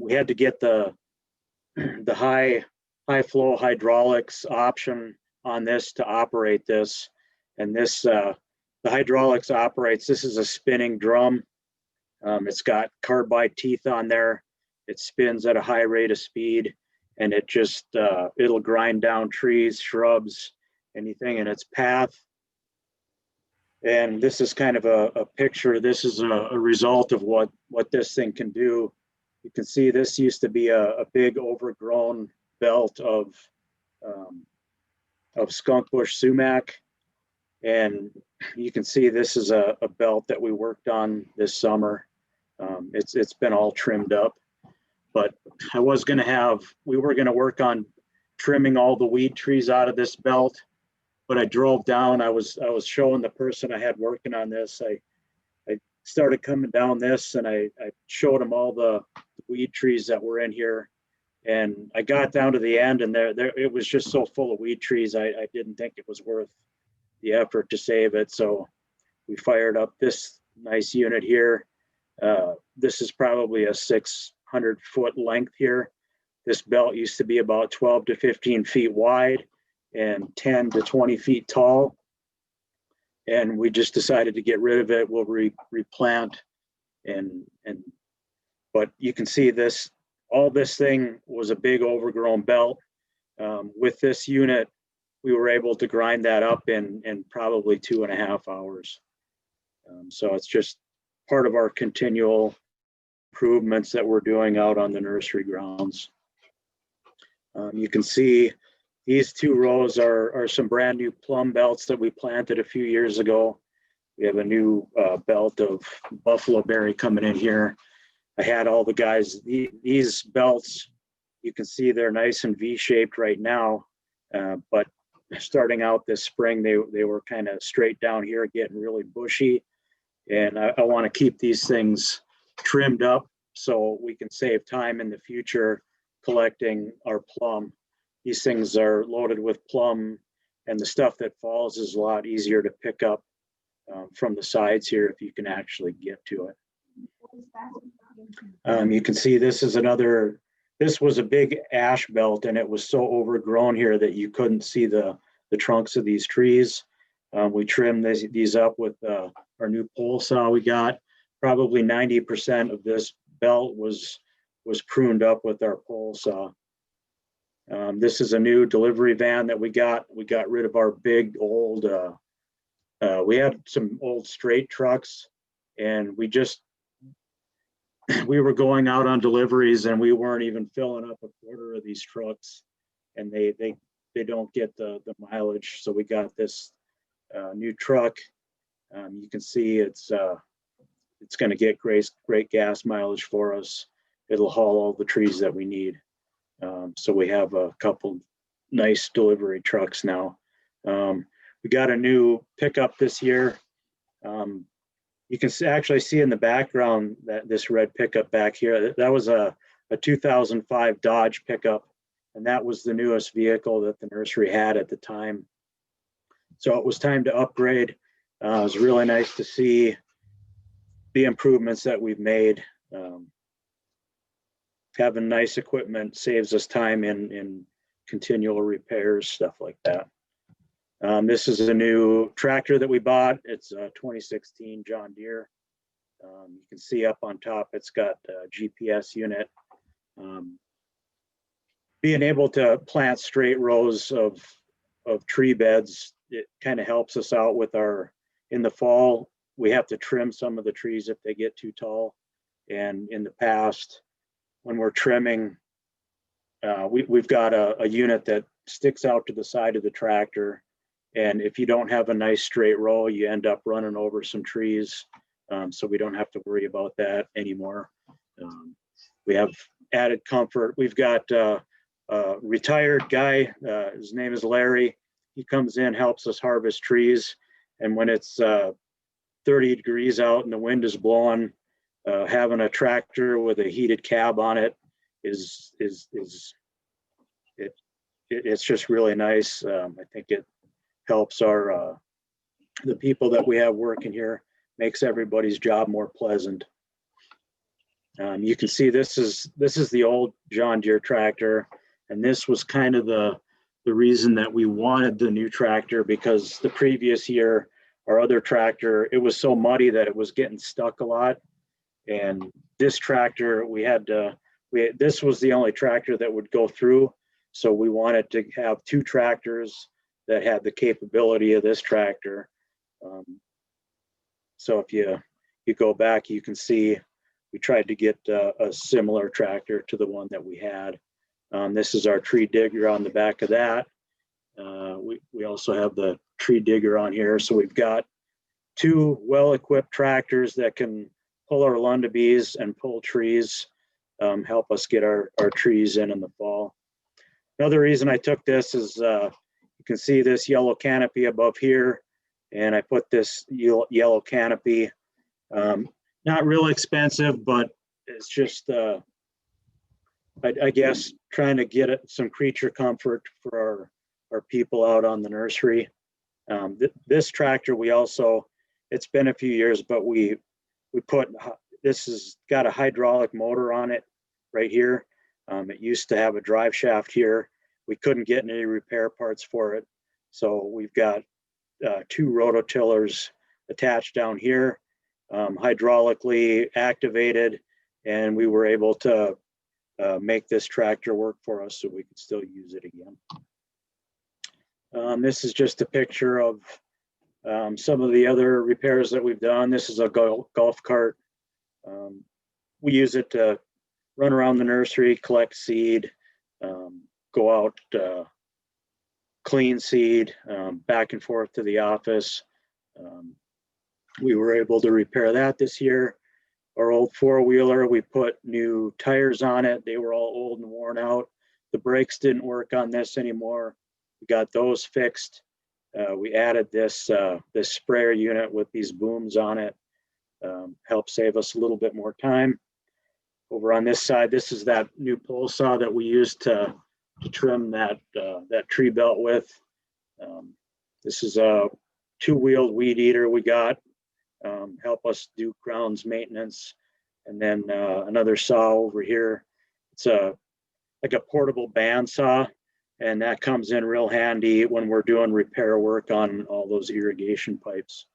We had to get the high flow hydraulics option on this to operate this. And this, the hydraulics operates, this is a spinning drum. It's got carbide teeth on there. It spins at a high rate of speed, and it just, it'll grind down trees, shrubs, anything in its path. And this is kind of a picture. This is a result of what this thing can do. You can see this used to be a big overgrown belt of skunk bush sumac. And you can see this is a belt that we worked on this summer. It's been all trimmed up, but we were gonna work on trimming all the weed trees out of this belt. But I drove down, I was showing the person I had working on this. I started coming down this, and I showed them all the weed trees that were in here. And I got down to the end, and there it was just so full of weed trees. I didn't think it was worth the effort to save it. So we fired up this nice unit here. This is probably a 600-foot length here. This belt used to be about 12 to 15 feet wide and 10 to 20 feet tall. And we just decided to get rid of it. We'll replant but you can see this, all this thing was a big overgrown belt. With this unit, we were able to grind that up in probably 2.5 hours. So it's just part of our continual improvements that we're doing out on the nursery grounds. You can see these 2 rows are some brand new plum belts that we planted a few years ago. We have a new belt of buffalo berry coming in here. I had all the guys, these belts, you can see they're nice and V-shaped right now, but starting out this spring, they were kind of straight down here, getting really bushy. And I want to keep these things trimmed up so we can save time in the future collecting our plum. These things are loaded with plum, and the stuff that falls is a lot easier to pick up from the sides here if you can actually get to it. You can see this was a big ash belt, and it was so overgrown here that you couldn't see the trunks of these trees. We trimmed these up with our new pole saw we got. Probably 90% of this belt was pruned up with our pole saw. This is a new delivery van that we got. We got rid of our big old we had some old straight trucks, and we were going out on deliveries and we weren't even filling up a quarter of these trucks, and they don't get the mileage. So we got this new truck. You can see it's going to get great gas mileage for us. It'll haul all the trees that we need. So we have a couple nice delivery trucks now. We got a new pickup this year. You can actually see in the background that this red pickup back here, that was a 2005 Dodge pickup, and that was the newest vehicle that the nursery had at the time. So it was time to upgrade. It was really nice to see the improvements that we've made. Having nice equipment saves us time in continual repairs, stuff like that. This is a new tractor that we bought. It's a 2016 John Deere. You can see up on top, it's got a GPS unit. Being able to plant straight rows of tree beds, it kind of helps us out with in the fall, we have to trim some of the trees if they get too tall. And in the past, when we're trimming, we've got a unit that sticks out to the side of the tractor. And if you don't have a nice straight row, you end up running over some trees. So we don't have to worry about that anymore. We have added comfort. We've got a retired guy, his name is Larry. He comes in, helps us harvest trees. And when it's 30 degrees out and the wind is blowing, having a tractor with a heated cab on it it's just really nice. I think it helps the people that we have working here, makes everybody's job more pleasant. You can see this is the old John Deere tractor, and this was kind of the reason that we wanted the new tractor, because the previous year our other tractor, it was so muddy that it was getting stuck a lot. And this tractor, this was the only tractor that would go through. So we wanted to have two tractors that had the capability of this tractor. So if you go back, you can see we tried to get a similar tractor to the one that we had. This is our tree digger on the back of that. We also have the tree digger on here. So we've got two well-equipped tractors that can pull our Lundabees and pull trees, help us get our trees in the fall. Another reason I took this is you can see this yellow canopy above here, and I put this yellow canopy. Not real expensive, but it's just, I guess, trying to get some creature comfort for our people out on the nursery. This tractor, it's been a few years, but this has got a hydraulic motor on it right here. It used to have a drive shaft here. We couldn't get any repair parts for it. So we've got two rototillers attached down here, hydraulically activated, and we were able to make this tractor work for us so we could still use it again. This is just a picture of some of the other repairs that we've done. This is a golf cart. We use it to run around the nursery, collect seed, go out, clean seed, back and forth to the office. We were able to repair that this year. Our old four-wheeler, we put new tires on it. They were all old and worn out. The brakes didn't work on this anymore. We got those fixed. We added this sprayer unit with these booms on it. Help save us a little bit more time. Over on this side, this is that new pole saw that we used to trim that tree belt with. This is a two-wheeled weed eater we got. Help us do grounds maintenance. And then another saw over here. It's like a portable bandsaw, and that comes in real handy when we're doing repair work on all those irrigation pipes.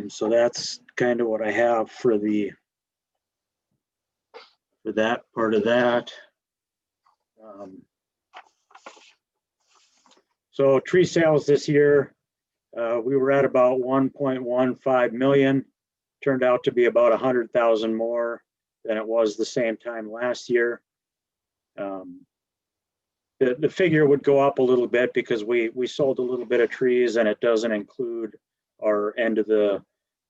So that's kind of what I have for that part of that. So tree sales this year, We were at about 1.15 million. Turned out to be about 100,000 more than it was the same time last year. The figure would go up a little bit because we sold a little bit of trees, and it doesn't include our end of the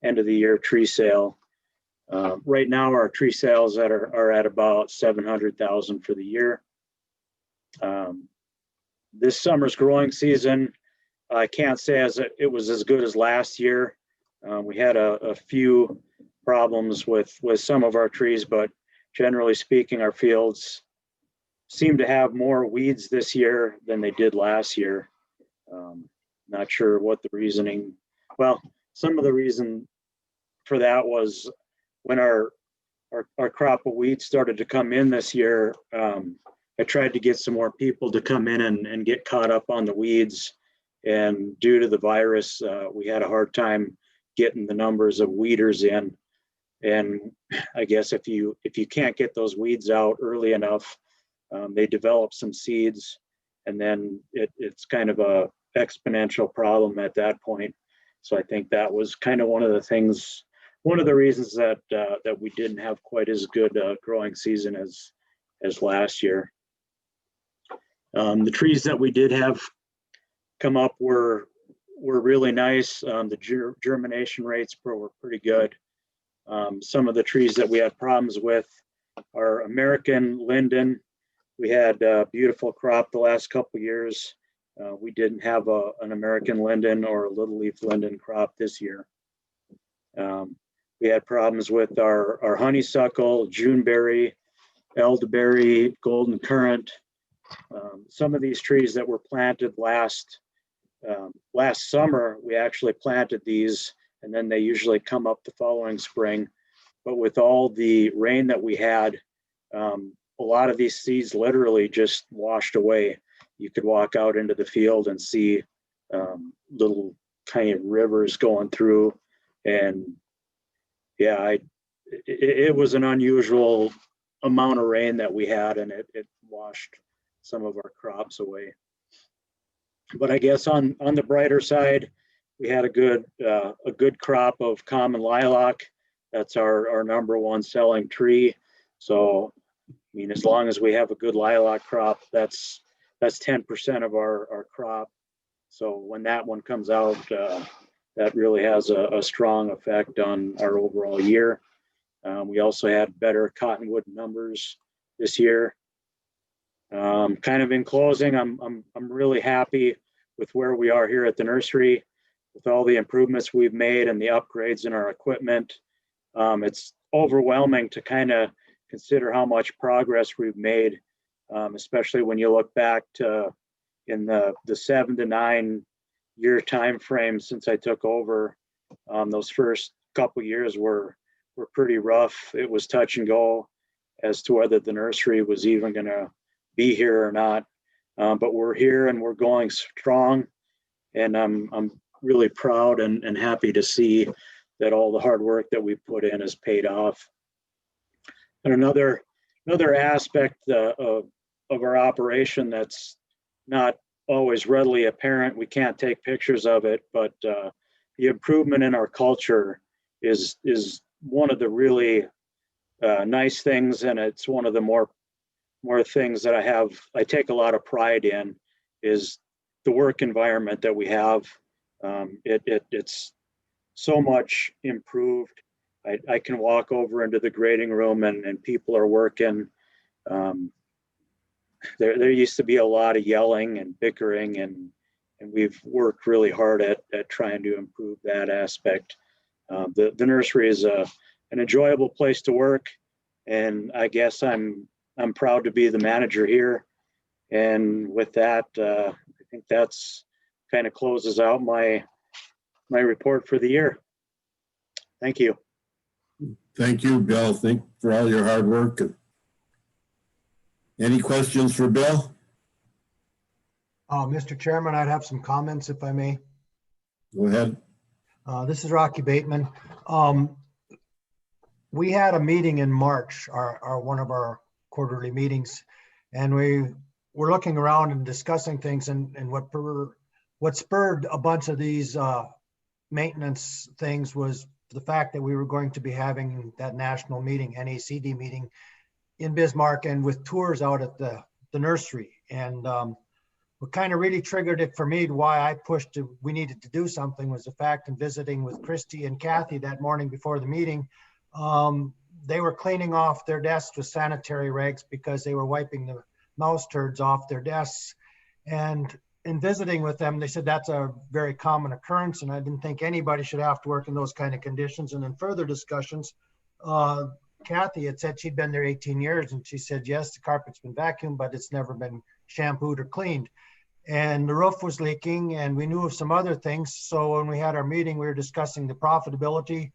year tree sale. Right now, our tree sales are at about 700,000 for the year. This summer's growing season, I can't say it was as good as last year. We had a few problems with some of our trees, but generally speaking, our fields seem to have more weeds this year than they did last year. Not sure what the reasoning. Well, some of the reason for that was when our crop of weeds started to come in this year. I tried to get some more people to come in and get caught up on the weeds, and due to the virus, we had a hard time getting the numbers of weeders in. And I guess if you can't get those weeds out early enough, they develop some seeds, and then it's kind of a exponential problem at that point. So I think that was kind of one of the reasons that we didn't have quite as good growing season as last year. The trees that we did have come up were really nice. The germination rates were pretty good. Some of the trees that we had problems with are American linden. We had a beautiful crop the last couple of years. We didn't have an American linden or a little leaf linden crop this year. We had problems with our honeysuckle, Juneberry, elderberry, golden currant. Some of these trees that were planted last summer, we actually planted these, and then they usually come up the following spring. But with all the rain that we had, a lot of these seeds literally just washed away. You could walk out into the field and see little tiny rivers going through. And yeah, it was an unusual amount of rain that we had, and it washed some of our crops away. But I guess on the brighter side, we had a good crop of common lilac. That's our number one selling tree. So, I mean, as long as we have a good lilac crop, that's 10% of our crop. So when that one comes out, that really has a strong effect on our overall year. We also had better cottonwood numbers this year. Kind of in closing, I'm really happy with where we are here at the nursery, with all the improvements we've made and the upgrades in our equipment. It's overwhelming to kind of consider how much progress we've made, especially when you look back to in the 7 to 9 year time frame since I took over. Those first couple years were pretty rough. It was touch and go as to whether the nursery was even going to be here or not. But we're here and we're going strong, and I'm really proud and happy to see that all the hard work that we put in has paid off. And another aspect of our operation that's not always readily apparent, we can't take pictures of it, but the improvement in our culture is one of the really nice things, and it's one of the more things that I take a lot of pride in, is the work environment that we have. It's so much improved. I can walk over into the grading room and people are working. There used to be a lot of yelling and bickering, and we've worked really hard at trying to improve that aspect. The nursery is an enjoyable place to work, and I guess I'm proud to be the manager here. And with that, I think that's kind of closes out my report for the year. Thank you. Thank you, Bill. Thank you for all your hard work. Any questions for Bill? Mr. Chairman, I'd have some comments if I may. Go ahead. This is Rocky Bateman. We had a meeting in March, one of our quarterly meetings, and we were looking around and discussing things, and what what spurred a bunch of these maintenance things was the fact that we were going to be having that national meeting, NACD meeting in Bismarck, and with tours out at the nursery. And what kind of really triggered it for me, why I pushed to, we needed to do something, was the fact in visiting with Christy and Kathy that morning before the meeting, they were cleaning off their desks with sanitary rags because they were wiping the mouse turds off their desks. And in visiting with them, they said that's a very common occurrence, and I didn't think anybody should have to work in those kind of conditions. And in further discussions, Kathy had said she'd been there 18 years, and she said, yes, the carpet's been vacuumed, but it's never been shampooed or cleaned. And the roof was leaking, and we knew of some other things. So when we had our meeting, we were discussing the profitability,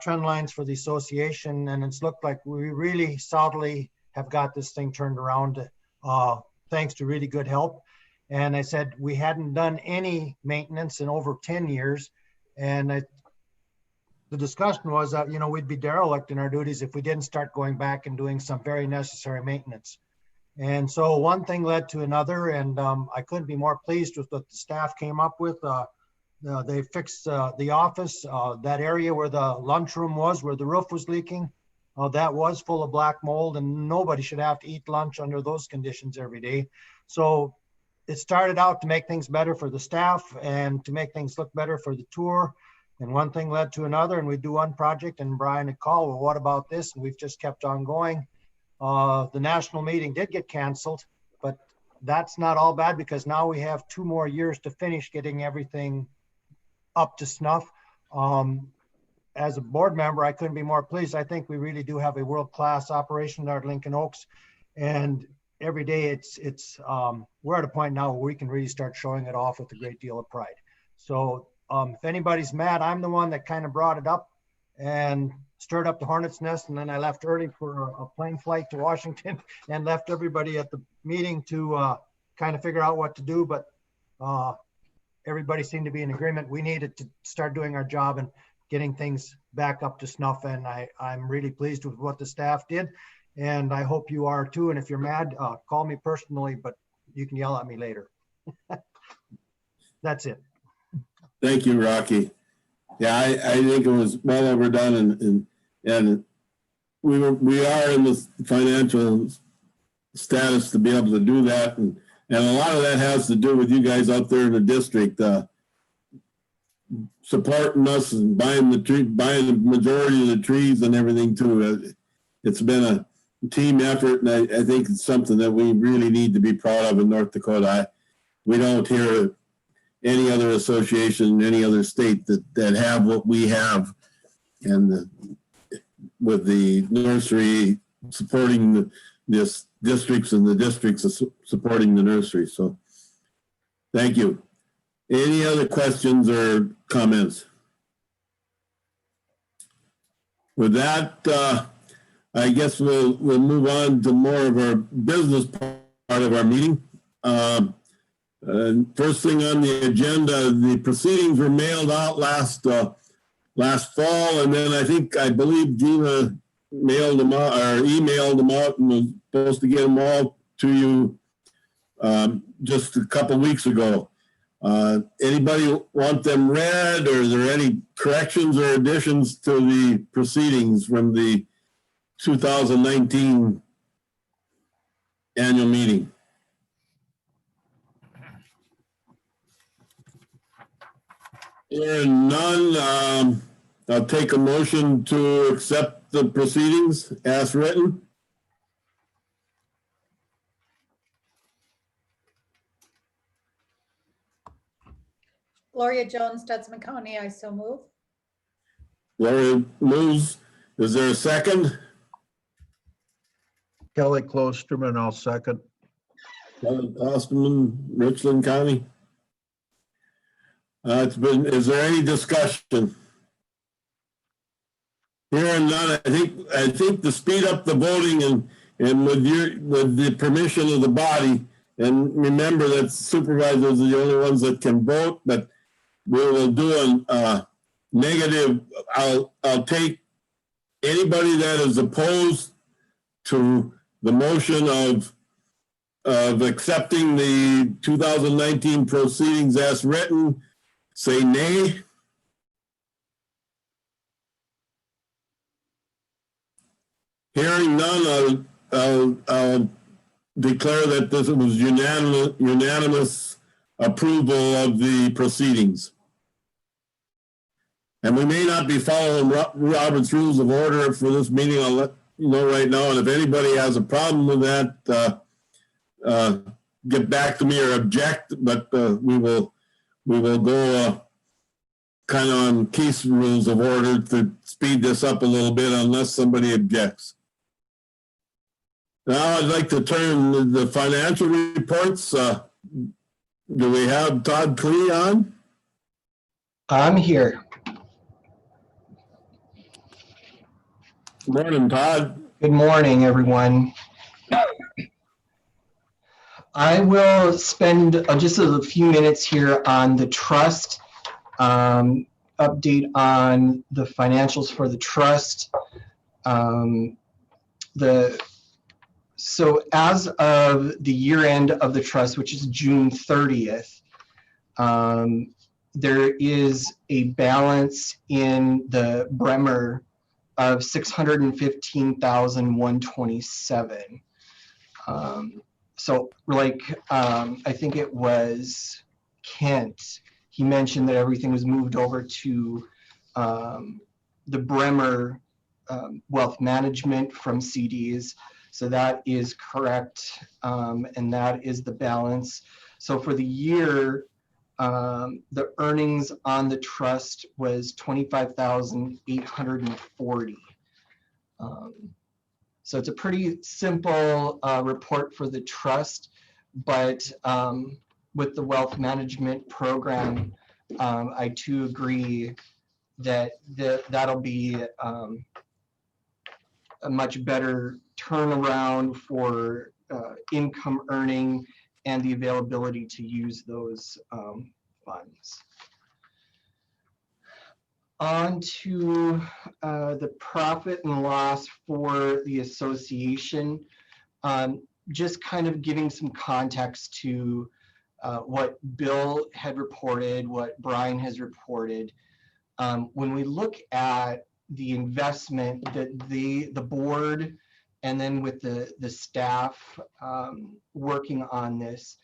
trend lines for the association, and it's looked like we really solidly have got this thing turned around thanks to really good help. And I said we hadn't done any maintenance in over 10 years. And the discussion was that, you know, we'd be derelict in our duties if we didn't start going back and doing some very necessary maintenance. And so one thing led to another, and I couldn't be more pleased with what the staff came up with. They fixed the office, that area where the lunchroom was, where the roof was leaking. That was full of black mold, and nobody should have to eat lunch under those conditions every day. So it started out to make things better for the staff and to make things look better for the tour. And one thing led to another, and we do one project, and Brian had called, well, what about this? And we've just kept on going. The national meeting did get canceled, but that's not all bad because now we have 2 more years to finish getting everything up to snuff. As a board member, I couldn't be more pleased. I think we really do have a world-class operation there at Lincoln Oaks, and every day we're at a point now where we can really start showing it off with a great deal of pride. So if anybody's mad, I'm the one that kind of brought it up and stirred up the hornet's nest, and then I left early for a plane flight to Washington and left everybody at the meeting to kind of figure out what to do. But everybody seemed to be in agreement. We needed to start doing our job and getting things back up to snuff. And I'm really pleased with what the staff did. And I hope you are too. And if you're mad, call me personally, but you can yell at me later. That's it. Thank you, Rocky. Yeah, I think it was well overdone, and we are in the financial status to be able to do that, and a lot of that has to do with you guys out there in the district supporting us and buying the majority of the trees and everything too. It's been a team effort, and I think it's something that we really need to be proud of in North Dakota. We don't hear any other association in any other state that have what we have, and with the nursery supporting this districts and the districts supporting the nursery. So thank you. Any other questions or comments? With that, I guess we'll move on to more of our business part of our meeting. First thing on the agenda, the proceedings were mailed out last fall, and then I believe Gina mailed them out or emailed them out and was supposed to get them all to you just a couple weeks ago. Anybody want them read, or are there any corrections or additions to the proceedings from the 2019 annual meeting? Hearing none, I'll take a motion to accept the proceedings as written. Gloria Jones, Stutzman County, I so move. Gloria moves. Is there a second? Kelly Klosterman, I'll second. Kelly Klosterman, Richland County. Is there any discussion? Hearing none, I think to speed up the voting and with the permission of the body, and remember that supervisors are the only ones that can vote, but we will do a negative. I'll take anybody that is opposed to the motion of of accepting the 2019 proceedings as written, say nay. Hearing none, I'll declare that this was unanimous approval of the proceedings. And we may not be following Robert's Rules of Order for this meeting. I'll let you know right now. And if anybody has a problem with that, get back to me or object. But we will go kind of on case rules of order to speed this up a little bit, unless somebody objects. Now I'd like to turn the financial reports. Do we have Todd Klee on? I'm here. Morning, Todd. Good morning, everyone. I will spend just a few minutes here on the trust, update on the financials for the trust. So as of the year end of the trust, which is June 30th, there is a balance in the Bremer of $615,127. So like, I think it was Kent, he mentioned that everything was moved over to the Bremer wealth management from CDs. So that is correct, and that is the balance. So for the year, the earnings on the trust was $25,840. So it's a pretty simple report for the trust, but with the wealth management program, I too agree that that'll be a much better turnaround for income earning and the availability to use those funds. On to the profit and loss for the association. Just kind of giving some context to what Bill had reported, what Brian has reported. When we look at the investment that the board and then with the staff working on this,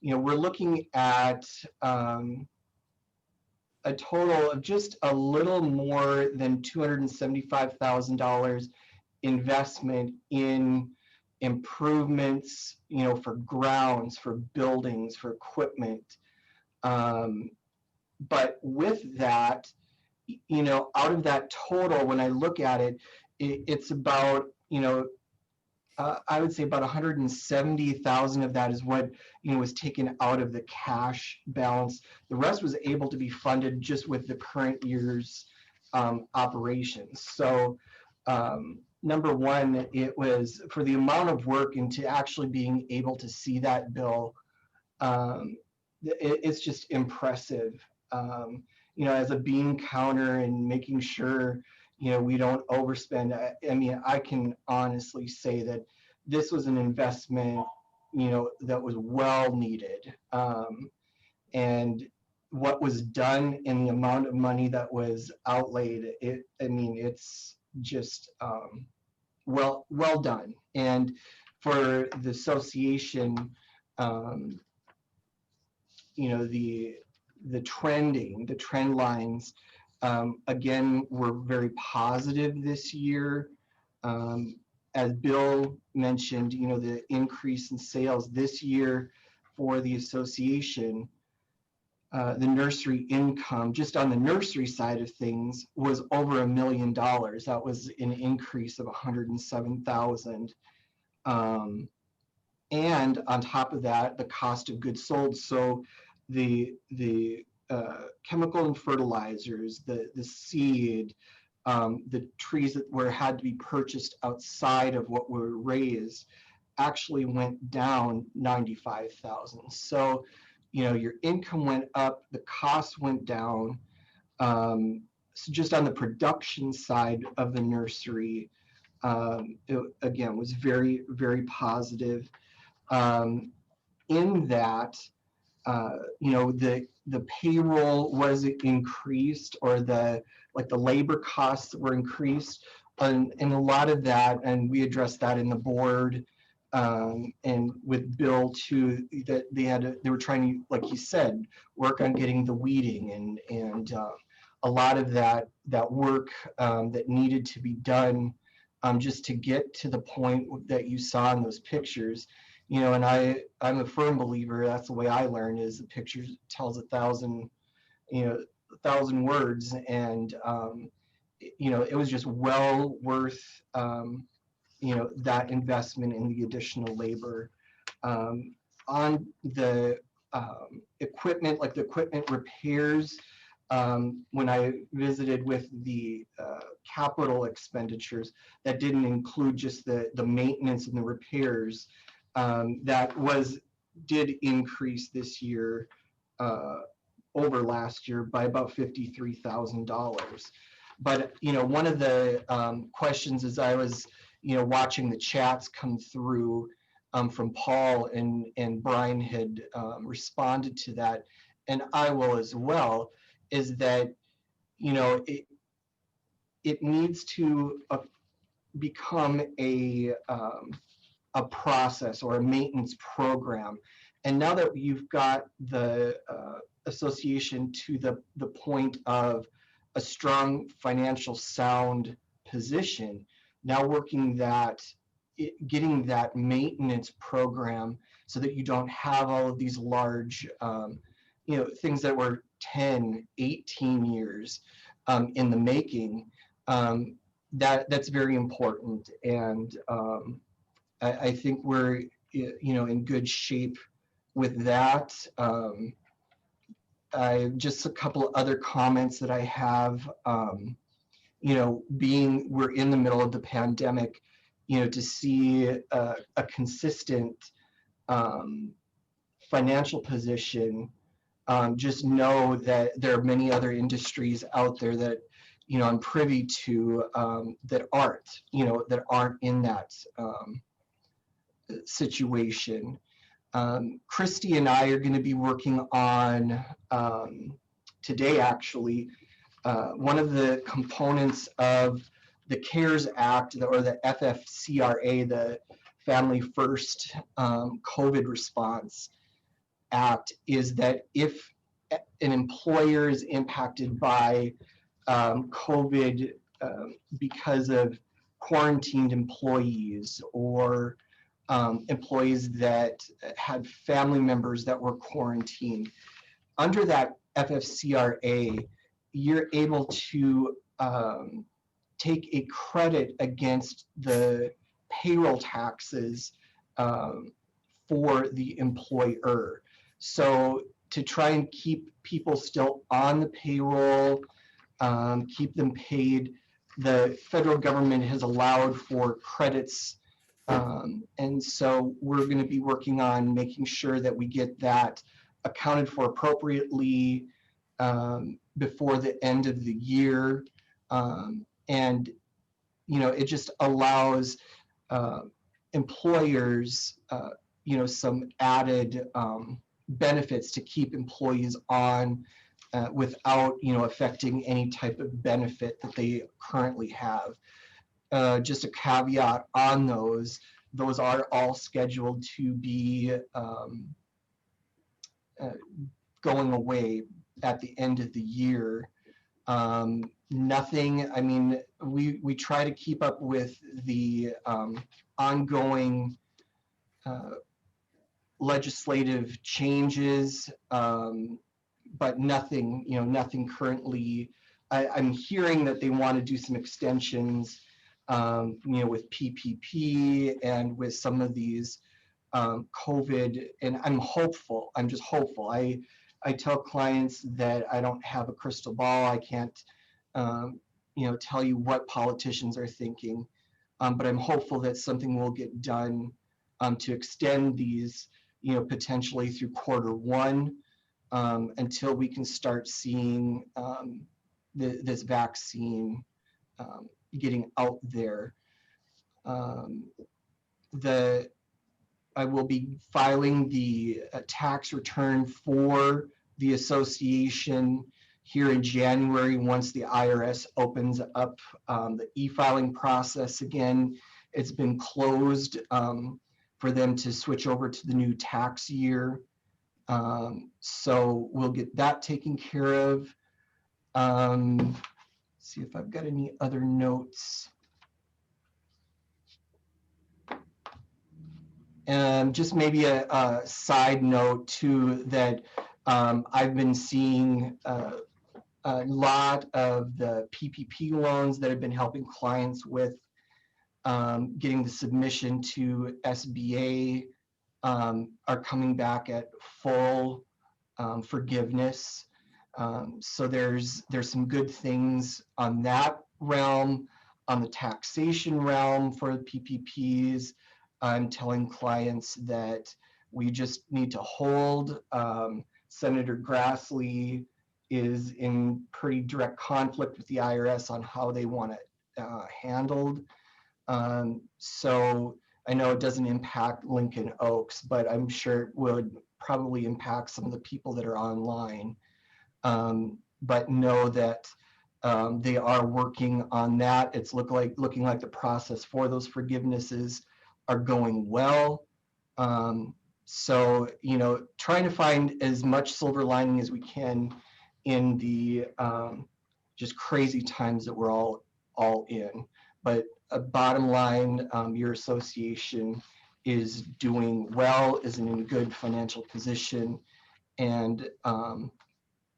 you know, we're looking at a total of just a little more than $275,000 investment in improvements, you know, for grounds, for buildings, for equipment. But with that, you know, out of that total, when I look at it, it's about, you know, I would say about 170,000 of that is what, you know, was taken out of the cash balance. The rest was able to be funded just with the current year's operations. So number one, it was for the amount of work and to actually being able to see that bill, it's just impressive. You know, as a bean counter and making sure, you know, we don't overspend. I mean, I can honestly say that this was an investment, you know, that was well needed. And what was done and the amount of money that was outlaid, I mean, it's just well done. And for the association, you know, the trend lines, again, were very positive this year. As Bill mentioned, you know, the increase in sales this year for the association, the nursery income, just on the nursery side of things, was over $1 million. That was an increase of 107,000. And on top of that, the cost of goods sold. So the chemical and fertilizers, the seed, the trees that had to be purchased outside of what were raised actually went down 95,000. So, you know, your income went up, the cost went down. So just on the production side of the nursery, it, again, was very, very positive. In that, the payroll was increased, or the labor costs were increased, and a lot of that, and we addressed that in the board, and with Bill too, that they were trying to, like he said, work on getting the weeding and a lot of that work that needed to be done, just to get to the point that you saw in those pictures. And I'm a firm believer, that's the way I learn, is the picture tells 1,000 words. And it was just well worth that investment in the additional labor. On the equipment, like the equipment repairs, when I visited with the capital expenditures, that didn't include just the maintenance and the repairs. That did increase this year over last year by about $53,000. But one of the questions, as I was watching the chats come through from Paul, and Brian had responded to that, and I will as well, is that it needs to become a process or a maintenance program. And now that you've got the association to the point of a strong financial sound position, now getting that maintenance program so that you don't have all of these large things that were 10, 18 years in the making, that's very important. And I think we're in good shape with that. Just a couple of other comments that I have. We're in the middle of the pandemic, to see a consistent financial position. Just know that there are many other industries out there that I'm privy to that aren't in that situation. Christy and I are going to be working on today, actually, one of the components of the CARES Act, or the FFCRA, the Family First COVID Response Act, is that if an employer is impacted by COVID because of quarantined employees, or employees that had family members that were quarantined, under that FFCRA, you're able to take a credit against the payroll taxes for the employer. So to try and keep people still on the payroll, keep them paid, the federal government has allowed for credits. And so we're going to be working on making sure that we get that accounted for appropriately before the end of the year. And it just allows employers some added benefits to keep employees on without affecting any type of benefit that they currently have. Just a caveat on those are all scheduled to be going away at the end of the year. Nothing, I mean, we try to keep up with the ongoing legislative changes, but nothing, nothing currently. I'm hearing that they want to do some extensions, with PPP and with some of these COVID, and I'm hopeful. I'm just hopeful. I tell clients that I don't have a crystal ball. I can't, tell you what politicians are thinking, but I'm hopeful that something will get done to extend these, potentially through Q1, until we can start seeing this vaccine getting out there. I will be filing the tax return for the association here in January once the IRS opens up the e-filing process again. It's been closed for them to switch over to the new tax year. So we'll get that taken care of. See if I've got any other notes. And just maybe a side note too, that I've been seeing a lot of the PPP loans that have been helping clients with getting the submission to SBA are coming back at full forgiveness. So there's some good things on that realm. On the taxation realm for PPPs, I'm telling clients that we just need to hold. Senator Grassley is in pretty direct conflict with the IRS on how they want it handled. So I know it doesn't impact Lincoln Oaks, but I'm sure it would probably impact some of the people that are online. But know that they are working on that. It's looking like the process for those forgivenesses are going well. So, you know, trying to find as much silver lining as we can in the just crazy times that we're all in. But bottom line, your association is doing well, is in a good financial position, and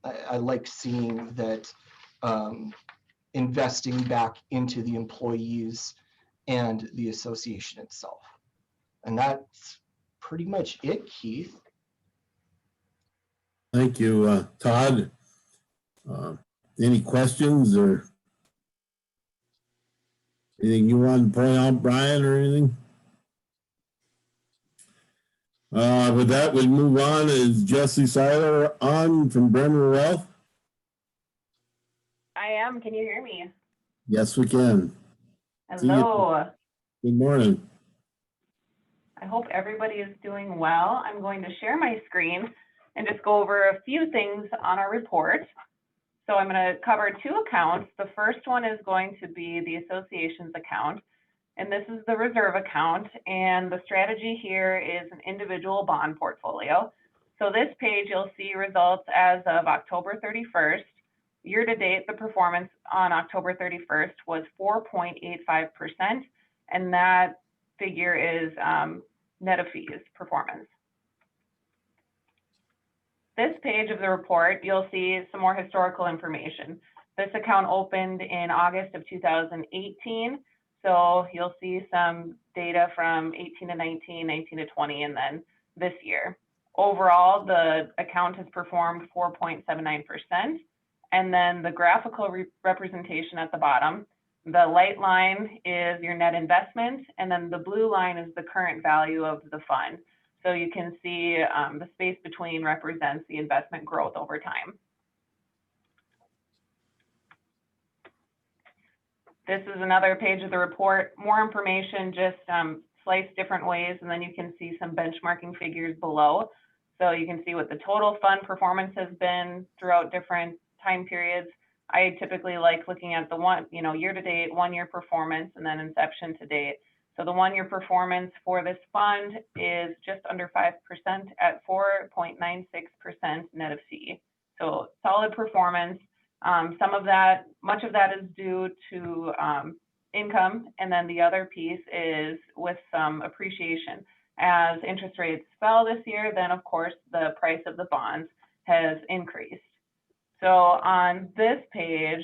I like seeing that investing back into the employees and the association itself. And that's pretty much it, Keith. Thank you, Todd. Any questions or anything you want to point out, Brian, or anything? With that, we move on. Is Jesse Seiler on from Bremer Wealth? I am. Can you hear me? Yes, we can. Hello. Good morning. I hope everybody is doing well. I'm going to share my screen and just go over a few things on our report. So I'm going to cover two accounts. The first one is going to be the association's account, and this is the reserve account. And the strategy here is an individual bond portfolio. So this page, you'll see results as of October 31st. Year to date, the performance on October 31st was 4.85%, and that figure is net of fees performance. This page of the report, you'll see some more historical information. This account opened in August of 2018, so you'll see some data from 18 to 19, 19 to 20, and then this year. Overall, the account has performed 4.79%. And then the graphical representation at the bottom, the light line is your net investment, and then the blue line is the current value of the fund. So you can see the space between represents the investment growth over time. This is another page of the report, more information, just sliced different ways, and then you can see some benchmarking figures below. So you can see what the total fund performance has been throughout different time periods. I typically like looking at the year to date, 1 year performance, and then inception to date. So the 1 year performance for this fund is just under 5% at 4.96% net of fee. So solid performance. Much of that is due to income, and then the other piece is with some appreciation. As interest rates fell this year, then of course the price of the bonds has increased. So on this page,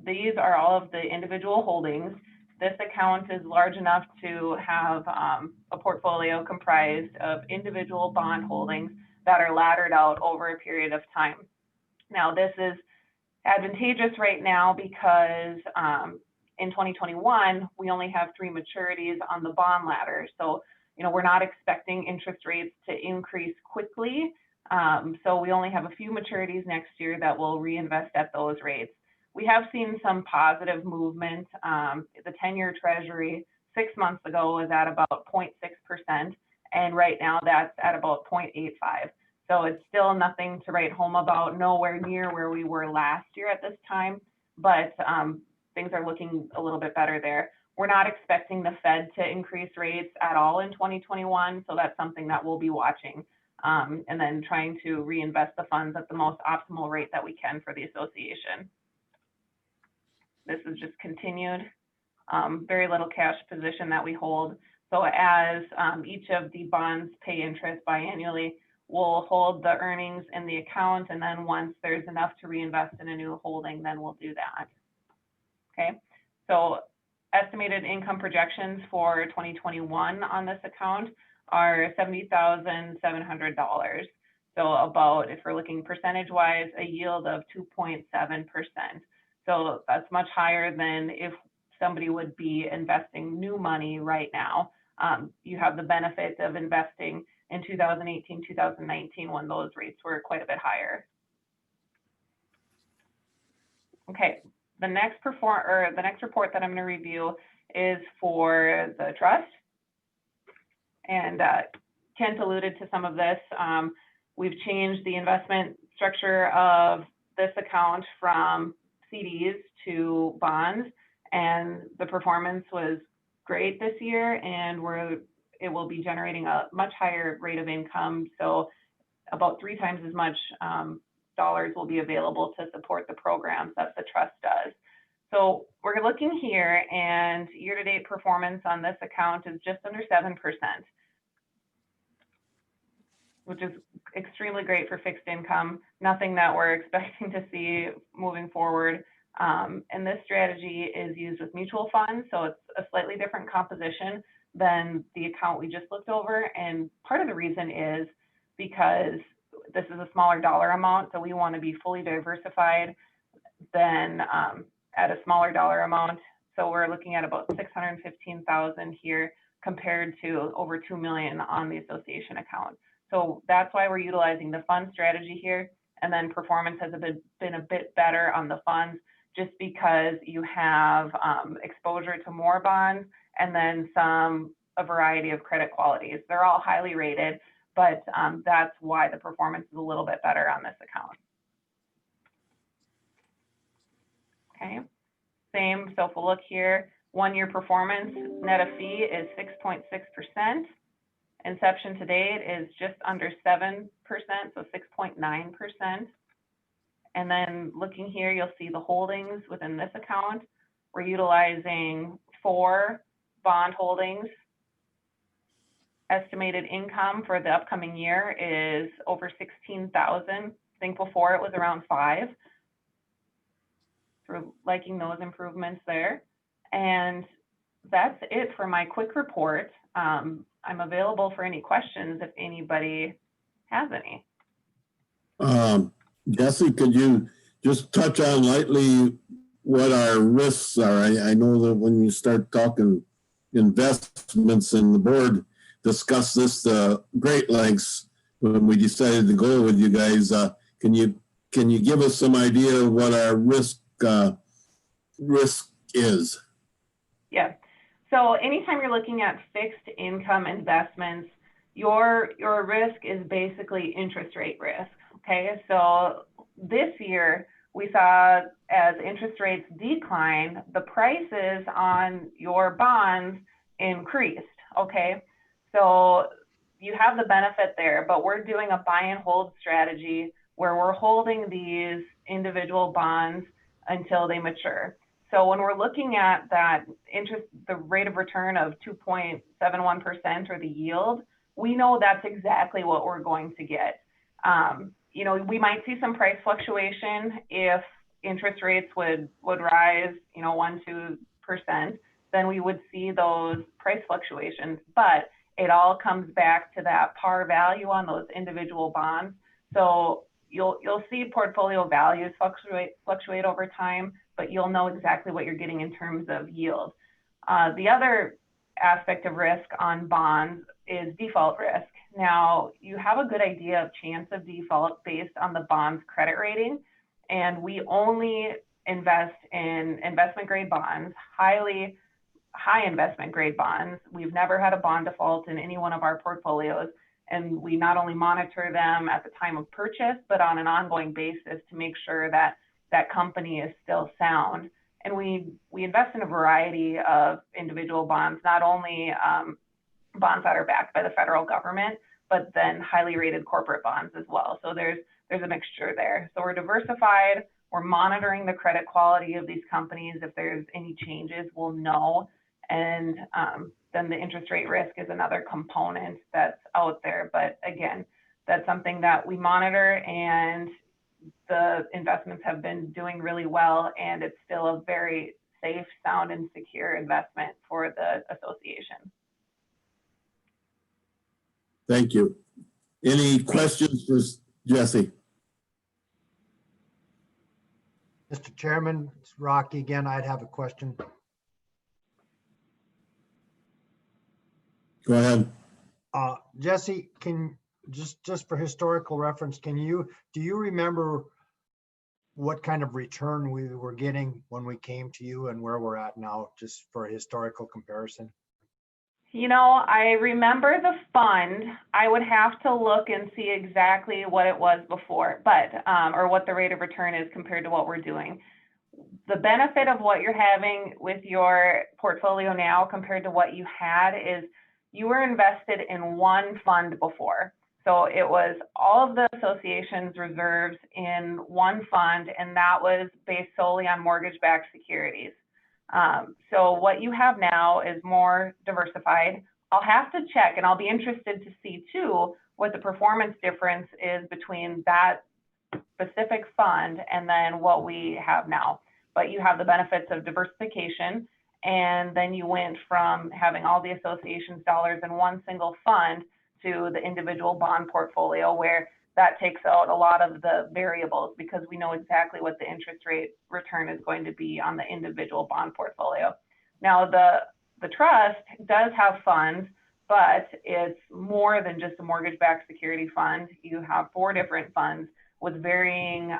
these are all of the individual holdings. This account is large enough to have a portfolio comprised of individual bond holdings that are laddered out over a period of time. Now, this is advantageous right now because in 2021, we only have 3 maturities on the bond ladder. So, we're not expecting interest rates to increase quickly. So we only have a few maturities next year that will reinvest at those rates. We have seen some positive movement. The 10-year Treasury 6 months ago was at about 0.6%, And right now that's at about 0.85. So it's still nothing to write home about, nowhere near where we were last year at this time, but things are looking a little bit better there. We're not expecting the Fed to increase rates at all in 2021, so that's something that we'll be watching, and then trying to reinvest the funds at the most optimal rate that we can for the association. This is just continued, very little cash position that we hold. So as each of the bonds pay interest biannually, we'll hold the earnings in the account, and then once there's enough to reinvest in a new holding, then we'll do that. Okay, so estimated income projections for 2021 on this account are $70,700. So about, if we're looking percentage-wise, a yield of 2.7%. So that's much higher than if somebody would be investing new money right now. You have the benefit of investing in 2018, 2019, when those rates were quite a bit higher. Okay, the next report that I'm going to review is for the trust. And Kent alluded to some of this. We've changed the investment structure of this account from CDs to bonds, and the performance was great this year, and it will be generating a much higher rate of income. So about 3 times as much dollars will be available to support the programs that the trust does. So we're looking here, and year-to-date performance on this account is just under 7%, which is extremely great for fixed income, nothing that we're expecting to see moving forward. And this strategy is used with mutual funds, so it's a slightly different composition than the account we just looked over. And part of the reason is because this is a smaller dollar amount, so we want to be fully diversified than at a smaller dollar amount. So we're looking at about 615,000 here compared to over 2 million on the association account. So that's why we're utilizing the fund strategy here. And then performance has been a bit better on the funds, just because you have exposure to more bonds and then a variety of credit qualities. They're all highly rated, but that's why the performance is a little bit better on this account. Okay, same. So if we'll look here, 1-year performance net of fee is 6.6%. Inception to date is just under 7%, so 6.9%. And then looking here, you'll see the holdings within this account. We're utilizing 4 bond holdings. Estimated income for the upcoming year is over 16,000. I think before it was around 5. We're liking those improvements there. And that's it for my quick report. I'm available for any questions if anybody has any. Jesse, could you just touch on lightly what our risks are? I know that when you start talking investments, and the board discussed this great lengths when we decided to go with you guys, can you give us some idea of what our risk is? Yeah. So anytime you're looking at fixed income investments, your risk is basically interest rate risk. Okay, so this year we saw as interest rates decline, the prices on your bonds increased. Okay, so you have the benefit there, but we're doing a buy and hold strategy where we're holding these individual bonds until they mature. So when we're looking at that the rate of return of 2.71% or the yield, we know that's exactly what we're going to get. You know, we might see some price fluctuation if interest rates would rise, 1-2%, then we would see those price fluctuations. But it all comes back to that par value on those individual bonds. So you'll see portfolio values fluctuate over time, but you'll know exactly what you're getting in terms of yield. The other aspect of risk on bonds is default risk. Now, you have a good idea of chance of default based on the bond's credit rating, and we only invest in investment grade bonds, highly high investment grade bonds. We've never had a bond default in any one of our portfolios. And we not only monitor them at the time of purchase, but on an ongoing basis to make sure that that company is still sound. And we invest in a variety of individual bonds, not only bonds that are backed by the federal government, but then highly rated corporate bonds as well. So there's a mixture there. So we're diversified. We're monitoring the credit quality of these companies. If there's any changes, we'll know. And then the interest rate risk is another component that's out there. But again, that's something that we monitor, and the investments have been doing really well, and it's still a very safe, sound, and secure investment for the association. Thank you. Any questions for Jesse? Mr. Chairman, it's Rocky again. I'd have a question. Go ahead. Jesse, just for historical reference, do you remember what kind of return we were getting when we came to you and where we're at now, just for a historical comparison? You know, I remember the fund. I would have to look and see exactly what it was before, but or what the rate of return is compared to what we're doing. The benefit of what you're having with your portfolio now compared to what you had is you were invested in one fund before. So it was all of the association's reserves in one fund, and that was based solely on mortgage-backed securities. So what you have now is more diversified. I'll have to check, and I'll be interested to see too what the performance difference is between that specific fund and then what we have now. But you have the benefits of diversification, and then you went from having all the association's dollars in one single fund to the individual bond portfolio, where that takes out a lot of the variables because we know exactly what the interest rate return is going to be on the individual bond portfolio. Now, the trust does have funds, but it's more than just a mortgage-backed security fund. You have 4 different funds with varying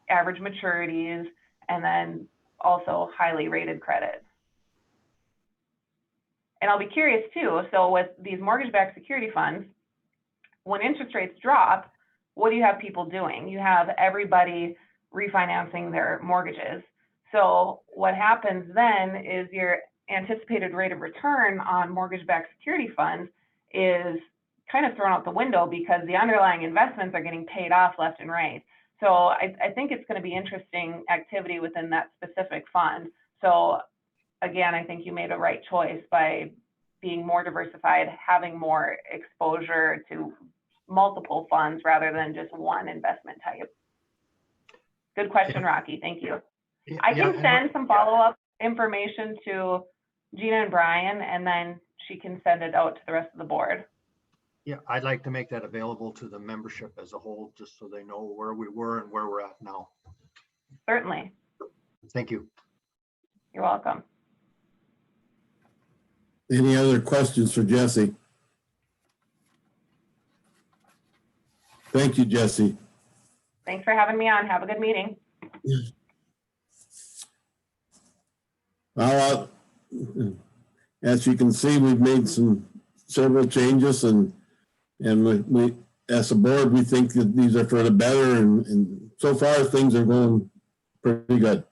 average maturities, and then also highly rated credit. And I'll be curious too, so with these mortgage-backed security funds, when interest rates drop, what do you have people doing? You have everybody refinancing their mortgages. So what happens then is your anticipated rate of return on mortgage-backed security funds is kind of thrown out the window because the underlying investments are getting paid off left and right. So I think it's going to be interesting activity within that specific fund. So again, I think you made a right choice by being more diversified, having more exposure to multiple funds rather than just one investment type. Good question, Rocky. Thank you. I can send some follow-up information to Gina and Brian, and then she can send it out to the rest of the board. Yeah, I'd like to make that available to the membership as a whole, just so they know where we were and where we're at now. Certainly. Thank you. You're welcome. Any other questions for Jesse? Thank you, Jesse. Thanks for having me on. Have a good meeting. Well, as you can see, we've made several changes, and we as a board, we think that these are for the better, and so far things are going pretty good.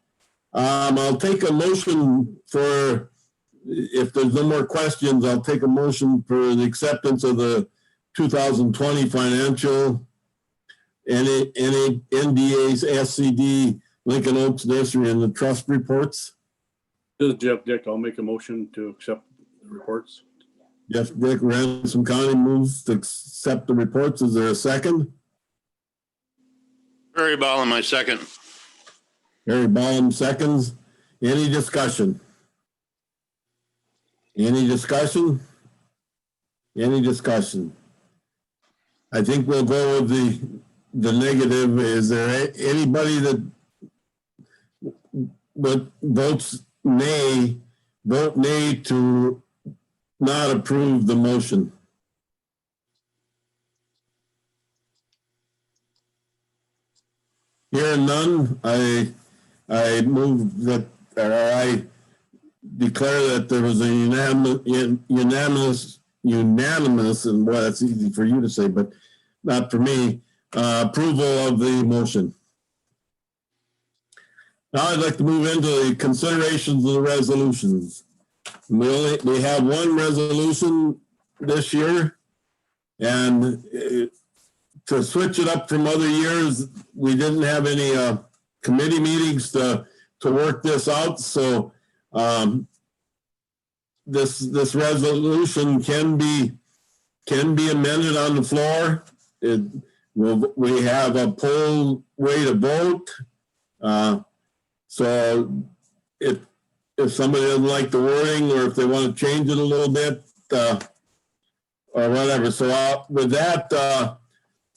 I'll take a motion for, if there's no more questions, I'll take a motion for the acceptance of the 2020 financial NDASCD Lincoln Oaks Nursery and the trust reports. This is Jeff Dick. I'll make a motion to accept the reports. Jeff Dick, Ransom County moves to accept the reports. Is there a second? Barry Ballin, my second. Barry Ballin seconds. Any discussion? Any discussion? Any discussion? I think we'll go with the negative. Is there anybody that votes nay, vote nay to not approve the motion? Hearing none, I move that, or I declare that there was a unanimous, and well, that's easy for you to say, but not for me, approval of the motion. Now I'd like to move into the considerations of the resolutions. We have one resolution this year, and to switch it up from other years, we didn't have any committee meetings to work this out. So this resolution can be amended on the floor. We have a poll way to vote. So if somebody doesn't like the wording, or if they want to change it a little bit, or whatever. So with that,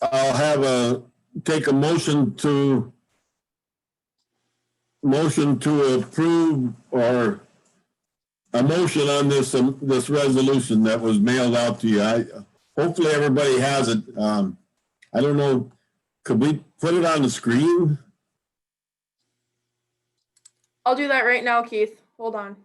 I'll take a motion to approve, or a motion on this resolution that was mailed out to you. Hopefully everybody has it. I don't know, could we put it on the screen? I'll do that right now, Keith. Hold on.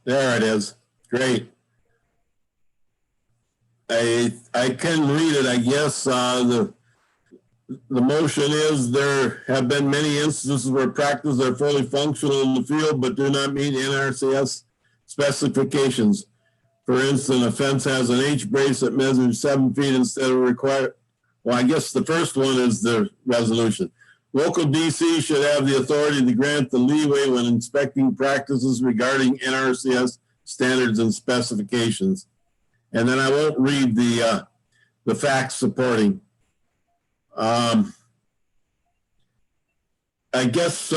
There it is. Great. I can read it, I guess. The motion is, there have been many instances where practices are fully functional in the field but do not meet NRCS specifications. For instance, a fence has an H brace that measures 7 feet instead of required. Well, I guess the first one is the resolution. Local DC should have the authority to grant the leeway when inspecting practices regarding NRCS standards and specifications. And then I won't read the facts supporting. I guess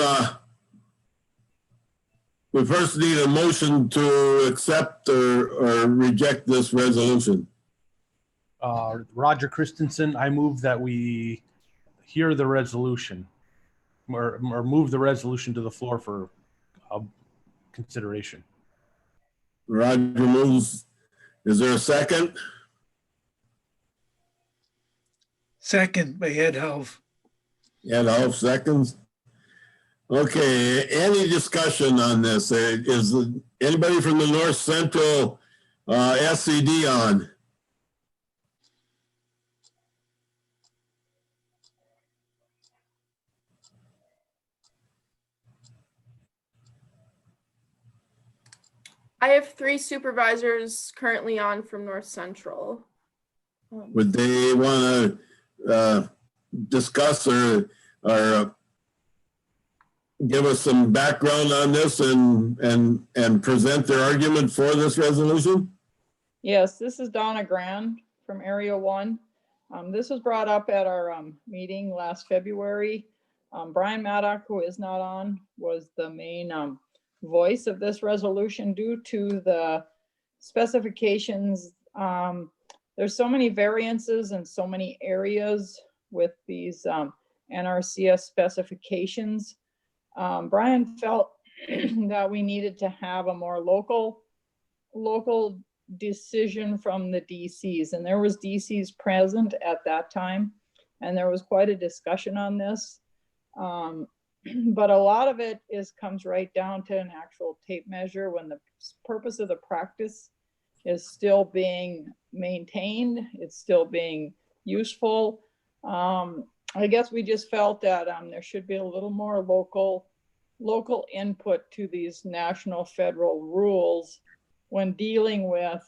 we first need a motion to accept or reject this resolution. Roger Christensen, I move that we hear the resolution, or move the resolution to the floor for consideration. Roger moves. Is there a second? Second by Ed Hoff. Ed Hoff seconds. Okay, any discussion on this? Is anybody from the North Central SCD on? I have 3 supervisors currently on from North Central. Would they want to discuss or give us some background on this and present their argument for this resolution? Yes, this is Donna Grand from Area 1. This was brought up at our meeting last February. Brian Maddock, who is not on, was the main voice of this resolution due to the specifications. There's so many variances in so many areas with these NRCS specifications. Brian felt that we needed to have a more local decision from the DCs, and there was DCs present at that time, and there was quite a discussion on this. But a lot of it comes right down to an actual tape measure when the purpose of the practice is still being maintained, it's still being useful. I guess we just felt that there should be a little more local input to these national federal rules when dealing with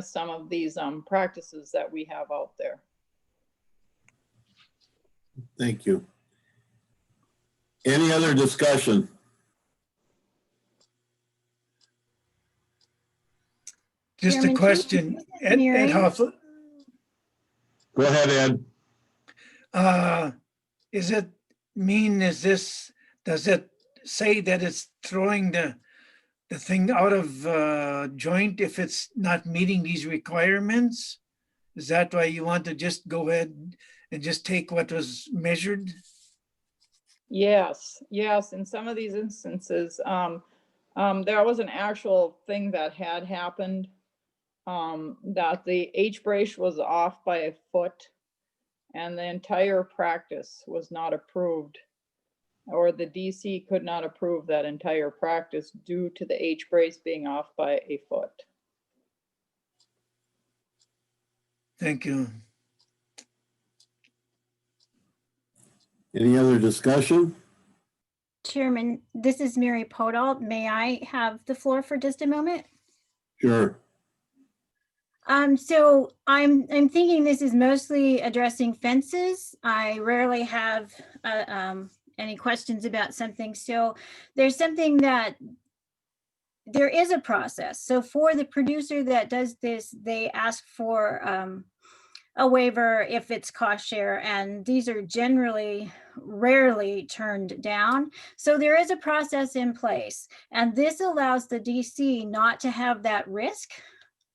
some of these practices that we have out there. Thank you. Any other discussion? Just Chairman, a question. Ed Hoff. Go ahead, Ed. Does it say that it's throwing the thing out of joint if it's not meeting these requirements? Is that why you want to just go ahead and just take what was measured? Yes, yes, in some of these instances, there was an actual thing that had happened, that the H brace was off by a foot and the entire practice was not approved, or the DC could not approve that entire practice due to the H brace being off by a foot. Thank you. Any other discussion? Chairman, this is Mary Podal. May I have the floor for just a moment? Sure. So I'm thinking this is mostly addressing fences. I rarely have any questions about something. So there's something that there is a process. So for the producer that does this, they ask for a waiver if it's cost share, and these are generally rarely turned down. So there is a process in place, and this allows the DC not to have that risk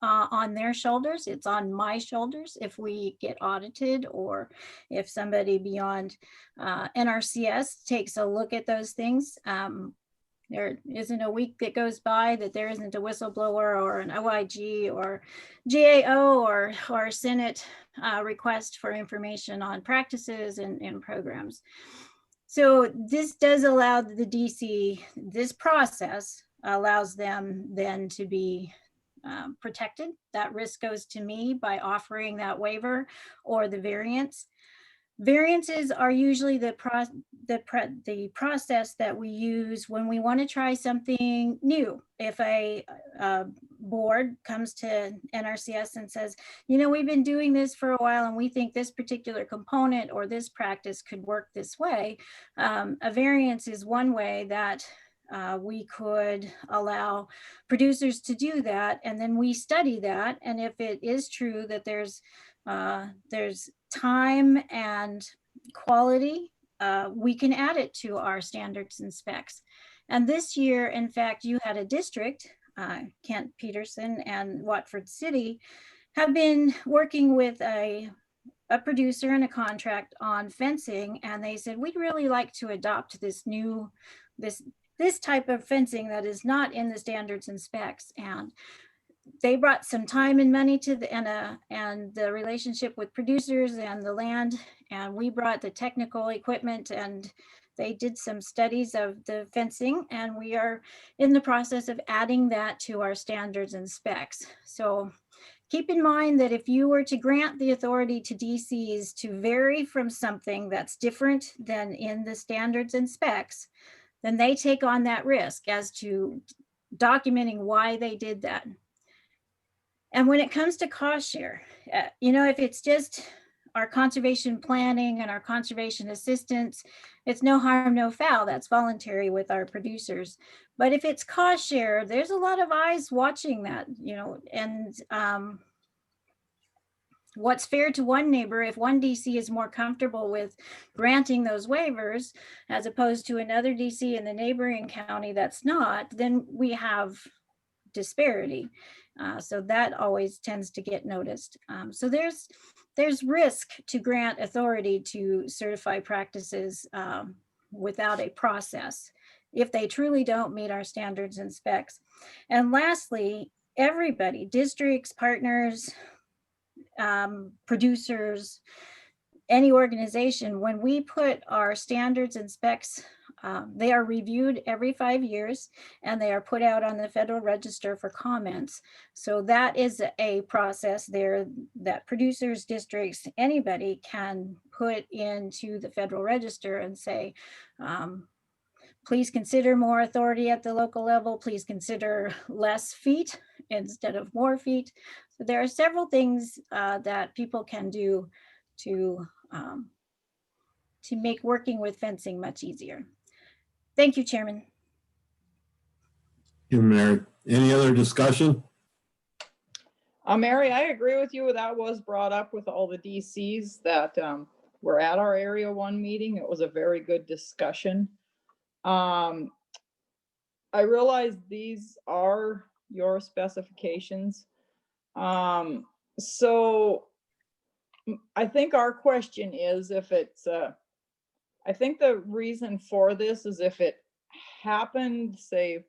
on their shoulders. It's on my shoulders if we get audited, or if somebody beyond NRCS takes a look at those things. There isn't a week that goes by that there isn't a whistleblower or an OIG or GAO or Senate request for information on practices and programs. So this does allow the DC, this process allows them then to be protected. That risk goes to me by offering that waiver or the variance. Variances are usually the process that we use when we want to try something new. If a board comes to NRCS and says, you know, we've been doing this for a while and we think this particular component or this practice could work this way, a variance is one way that we could allow producers to do that. And then we study that. And if it is true that there's time and quality, we can add it to our standards and specs. And this year, in fact, you had a district, Kent Peterson and Watford City, have been working with a producer and a contract on fencing. And they said, we'd really like to adopt this new, this type of fencing that is not in the standards and specs. And they brought some time and money to the and the relationship with producers and the land, and we brought the technical equipment, and they did some studies of the fencing, and we are in the process of adding that to our standards and specs. So keep in mind that if you were to grant the authority to DCs to vary from something that's different than in the standards and specs, then they take on that risk as to documenting why they did that. And when it comes to cost share, you know, if it's just our conservation planning and our conservation assistance, it's no harm, no foul. That's voluntary with our producers. But if it's cost share, there's a lot of eyes watching that, you know, and what's fair to one neighbor, if one DC is more comfortable with granting those waivers as opposed to another DC in the neighboring county that's not, then we have disparity. So that always tends to get noticed. So there's risk to grant authority to certify practices without a process if they truly don't meet our standards and specs. And lastly, everybody, districts, partners, producers, any organization, when we put our standards and specs, they are reviewed every 5 years and they are put out on the Federal Register for comments. So that is a process there that producers, districts, anybody can put into the Federal Register and say, please consider more authority at the local level. Please consider less feet instead of more feet. So there are several things that people can do to make working with fencing much easier. Thank you, Chairman. You, Mary. Any other discussion? Mary, I agree with you. That was brought up with all the DCs that were at our Area 1 meeting. It was a very good discussion. I realize these are your specifications. So I think our question is if it's I think the reason for this is if it happened, say,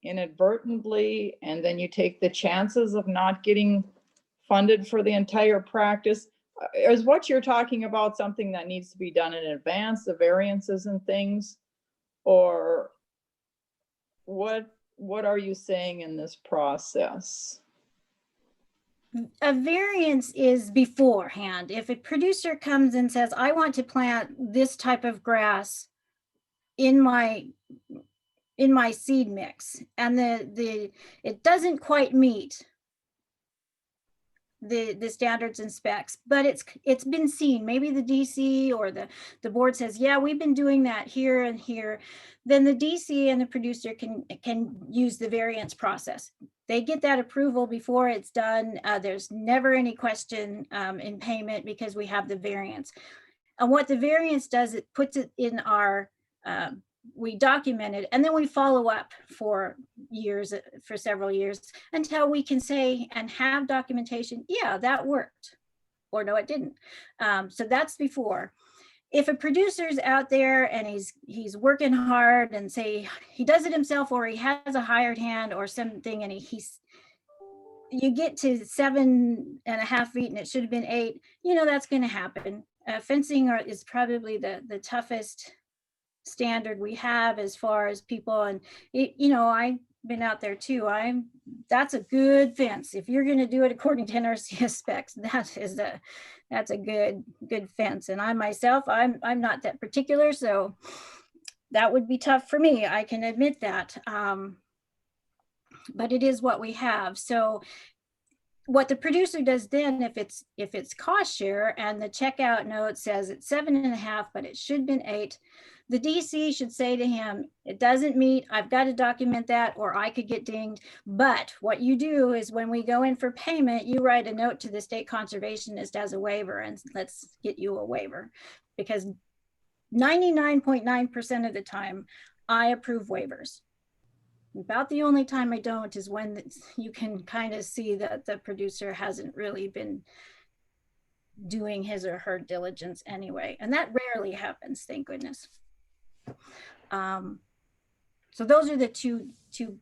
inadvertently, and then you take the chances of not getting funded for the entire practice. Is what you're talking about something that needs to be done in advance, the variances and things? Or what are you saying in this process? A variance is beforehand. If a producer comes and says, I want to plant this type of grass in my seed mix, and it doesn't quite meet the standards and specs, but it's been seen, maybe the DC or the board says, yeah, we've been doing that here and here, then the DC and the producer can use the variance process. They get that approval before it's done. There's never any question in payment because we have the variance. And what the variance does, it puts it in our we document it, and then we follow up for years, for several years, until we can say and have documentation, yeah, that worked, or no, it didn't. So that's before. If a producer's out there and he's working hard, and say he does it himself, or he has a hired hand or something, and you get to 7.5 feet and it should have been 8, that's going to happen. Fencing is probably the toughest standard we have as far as people, and I've been out there too. That's a good fence. If you're going to do it according to NRCS specs, that's a good fence. And I myself, I'm not that particular, so that would be tough for me. I can admit that, but it is what we have. So what the producer does then, if it's cost share and the checkout note says it's 7.5, but it should have been 8, the DC should say to him, it doesn't meet, I've got to document that, or I could get dinged. But what you do is when we go in for payment, you write a note to the state conservationist as a waiver, and let's get you a waiver. Because 99.9% of the time, I approve waivers. About the only time I don't is when you can kind of see that the producer hasn't really been doing his or her diligence anyway. And that rarely happens, thank goodness. So those are the two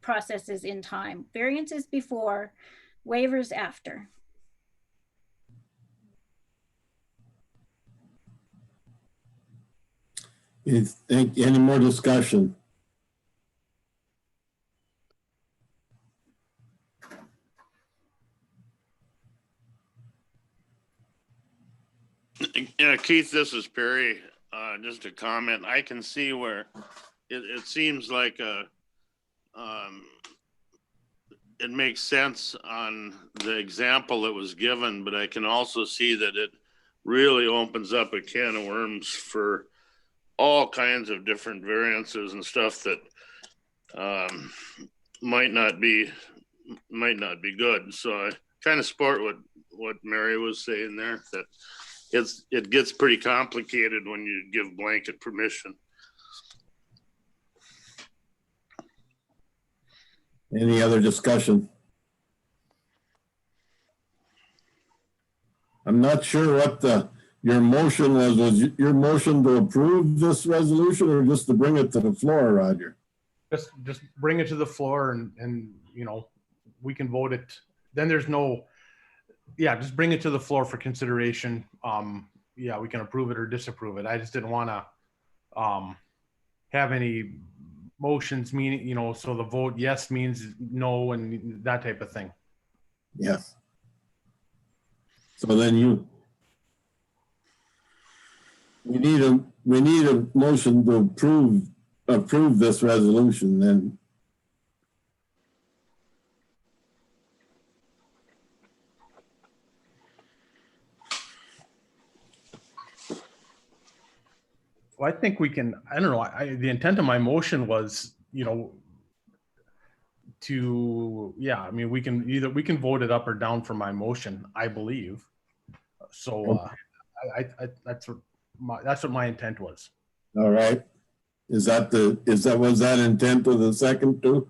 processes in time. Variances before, waivers after. Any more discussion? Yeah, Keith, this is Perry. Just a comment. I can see where it seems like it makes sense on the example that was given, but I can also see that it really opens up a can of worms for all kinds of different variances and stuff that might not be good. So I kind of support what Mary was saying there, that it gets pretty complicated when you give blanket permission. Any other discussion? I'm not sure what your motion was. Was your motion to approve this resolution or just to bring it to the floor, Roger? Just bring it to the floor and we can vote it. Then there's just bring it to the floor for consideration. Yeah, we can approve it or disapprove it. I just didn't want to have any motions meaning, so the vote yes means no and that type of thing. Yes. So then we need a motion to approve this resolution then. Well, I think we can, I don't know, the intent of my motion was, we can vote it up or down for my motion, I believe. So that's what my intent was. All right. Was that intent of the second too?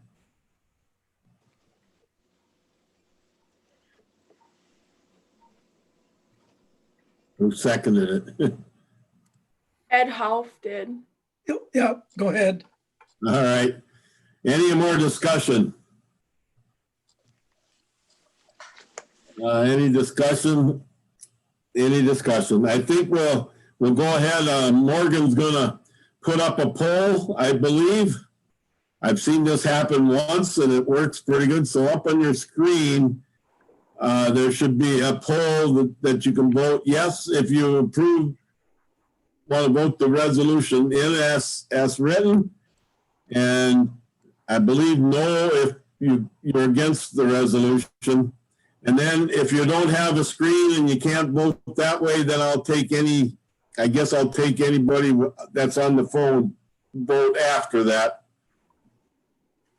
Who seconded it? Ed Half did. Yeah, go ahead. All right. Any more discussion? Any discussion? Any discussion? I think we'll go ahead. Morgan's gonna put up a poll, I believe. I've seen this happen once and it works pretty good. So up on your screen, there should be a poll that you can vote yes if you approve, want to vote the resolution in as written, and I believe no if you're against the resolution. And then if you don't have a screen and you can't vote that way, then I'll take anybody that's on the phone vote after that.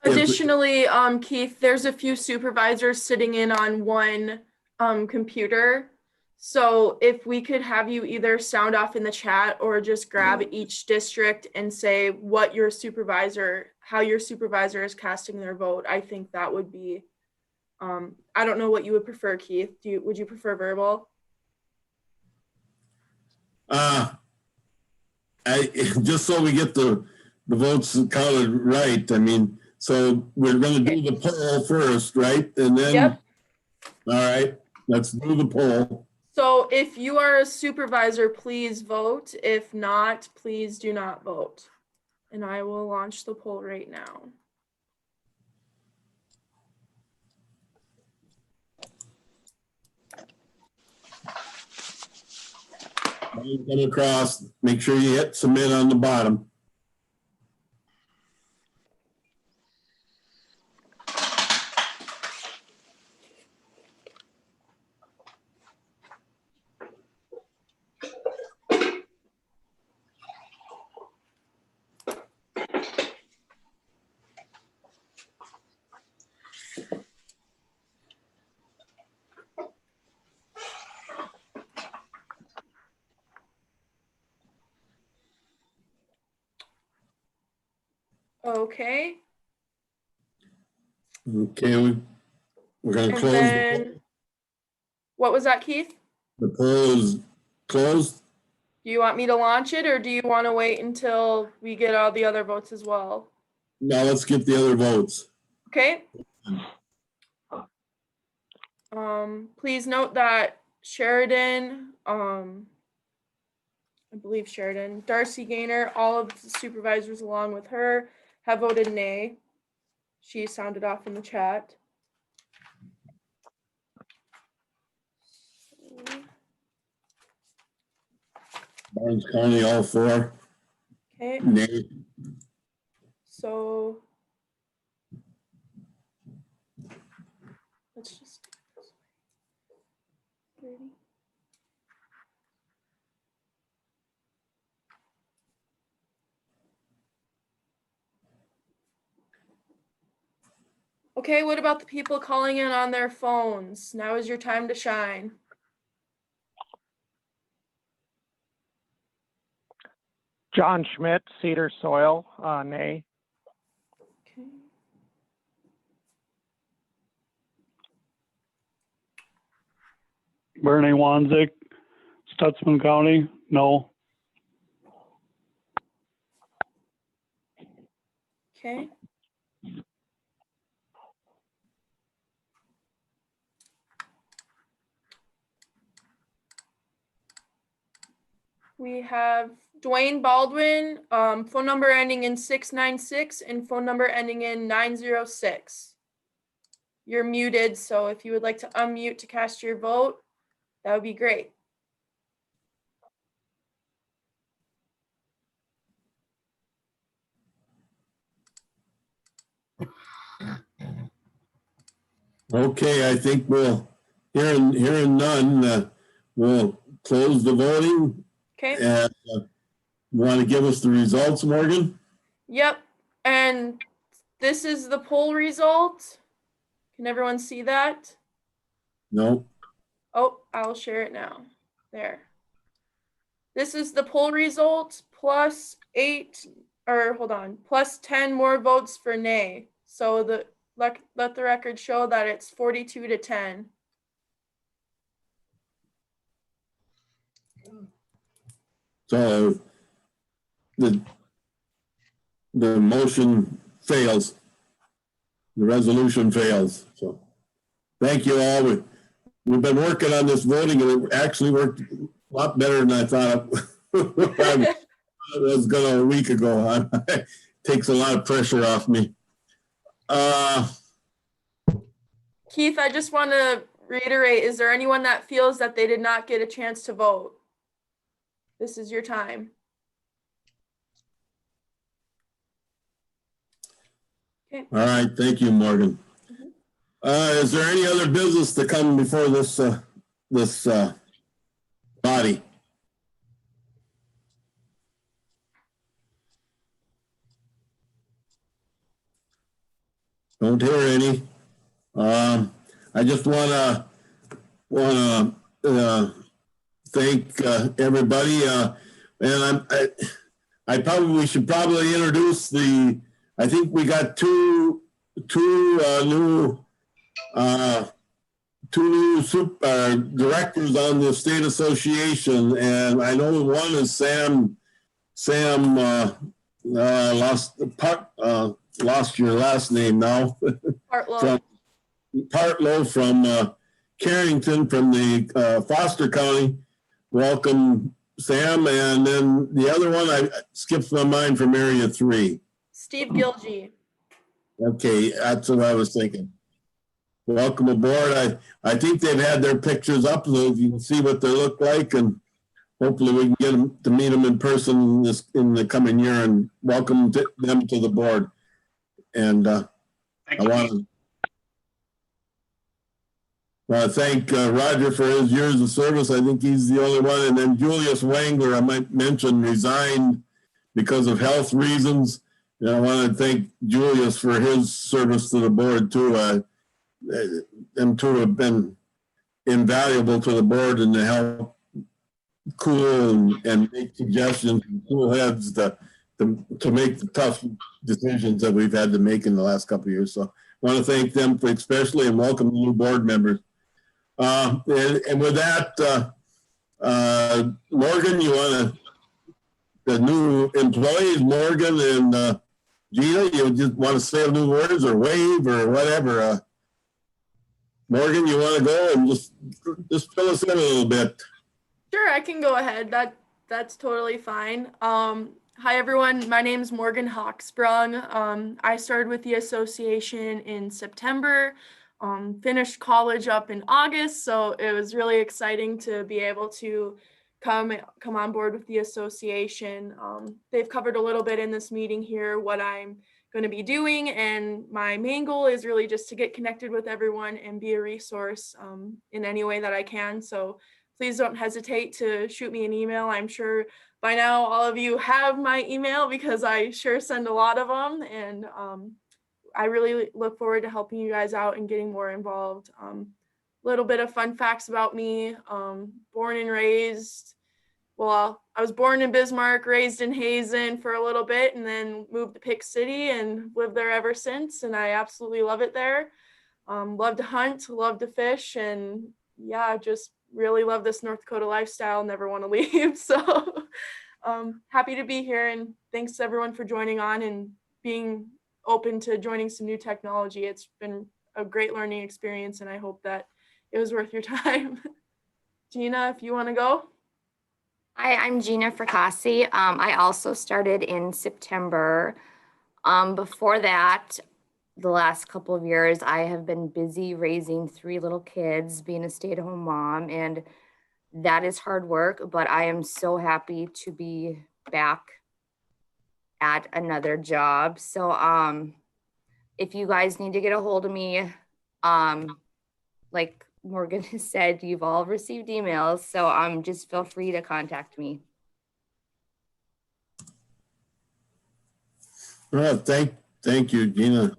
Additionally, Keith, there's a few supervisors sitting in on one computer. So if we could have you either sound off in the chat or just grab each district and say how your supervisor is casting their vote, I think that would be, I don't know what you would prefer, Keith. Would you prefer verbal? Just so we get the votes counted right. I mean, so we're going to do the poll first, right? And then, yep. All right, let's do the poll. So if you are a supervisor, please vote. If not, please do not vote. And I will launch the poll right now. Come across, make sure you hit submit on the bottom. Okay. Okay, we're going to close the poll. What was that, Keith? The poll is closed. Do you want me to launch it or do you want to wait until we get all the other votes as well? Now let's get the other votes. Okay. Please note that Sheridan, I believe Sheridan, Darcy Gaynor, all of the supervisors along with her have voted nay. She sounded off in the chat. Barnes County, all four. Okay. Nay. So let's just do it this way. 30. Okay, what about the people calling in on their phones? Now is your time to shine. John Schmidt, Cedar Soil, nay. Okay. Bernie Wanzik, Stutzman County, no. Okay. We have Dwayne Baldwin, phone number ending in 696 and phone number ending in 906. You're muted, so if you would like to unmute to cast your vote, that would be great. Okay, I think we'll, hearing none, we'll close the voting. Okay. And want to give us the results, Morgan? Yep. And this is the poll result. Can everyone see that? No. Oh, I'll share it now. There. This is the poll result plus 10 more votes for nay. So let the record show that it's 42 to 10. So the motion fails. The resolution fails. So thank you all. We've been working on this voting and it actually worked a lot better than I thought it was going a week ago. It takes a lot of pressure off me. Keith, I just want to reiterate, is there anyone that feels that they did not get a chance to vote? This is your time. Okay. All right, thank you, Morgan. Is there any other business to come before this body? Don't hear any. I just want to thank everybody, and I probably should introduce I think we got two new directors on the state association, and I know one is Sam lost your last name now. Partlow from Carrington from the Foster County. Welcome, Sam. And then the other one, I skipped my mind, from Area 3. Steve Gilgee. Okay, that's what I was thinking. Welcome aboard. I think they've had their pictures up so you can see what they look like, and hopefully we can get them to meet them in person in the coming year, and welcome them to the board. And I want to thank Roger for his years of service. I think he's the only one. And then Julius Wangler, I might mention, resigned because of health reasons. And I want to thank Julius for his service to the board too. Them two have been invaluable to the board and to help cool and make suggestions and cool heads to make the tough decisions that we've had to make in the last couple of years. So I want to thank them for especially, and welcome the new board members. And with that, Morgan, you want to, the new employees, Morgan and Gina, you just want to say a few words or wave or whatever? Morgan, you want to go and just fill us in a little bit? Sure, I can go ahead. That's totally fine. Hi, everyone. My name is Morgan Hawksprung. I started with the association in September, finished college up in August, so it was really exciting to be able to come on board with the association. They've covered a little bit in this meeting here what I'm going to be doing, and my main goal is really just to get connected with everyone and be a resource in any way that I can. So please don't hesitate to shoot me an email. I'm sure by now all of you have my email because I sure send a lot of them, and I really look forward to helping you guys out and getting more involved. Little bit of fun facts about me. Born and raised, well, I was born in Bismarck, raised in Hazen for a little bit, and then moved to Pick City and lived there ever since, and I absolutely love it there. Love to hunt, love to fish, and yeah, just really love this North Dakota lifestyle, never want to leave. So happy to be here, and thanks to everyone for joining on and being open to joining some new technology. It's been a great learning experience, and I hope that it was worth your time. Gina, if you want to go. Hi, I'm Gina Fracassi. I also started in September. Before that, the last couple of years, I have been busy raising 3 little kids, being a stay-at-home mom, and that is hard work, but I am so happy to be back at another job. So if you guys need to get a hold of me, like Morgan has said, you've all received emails, so just feel free to contact me. Well, thank you, Gina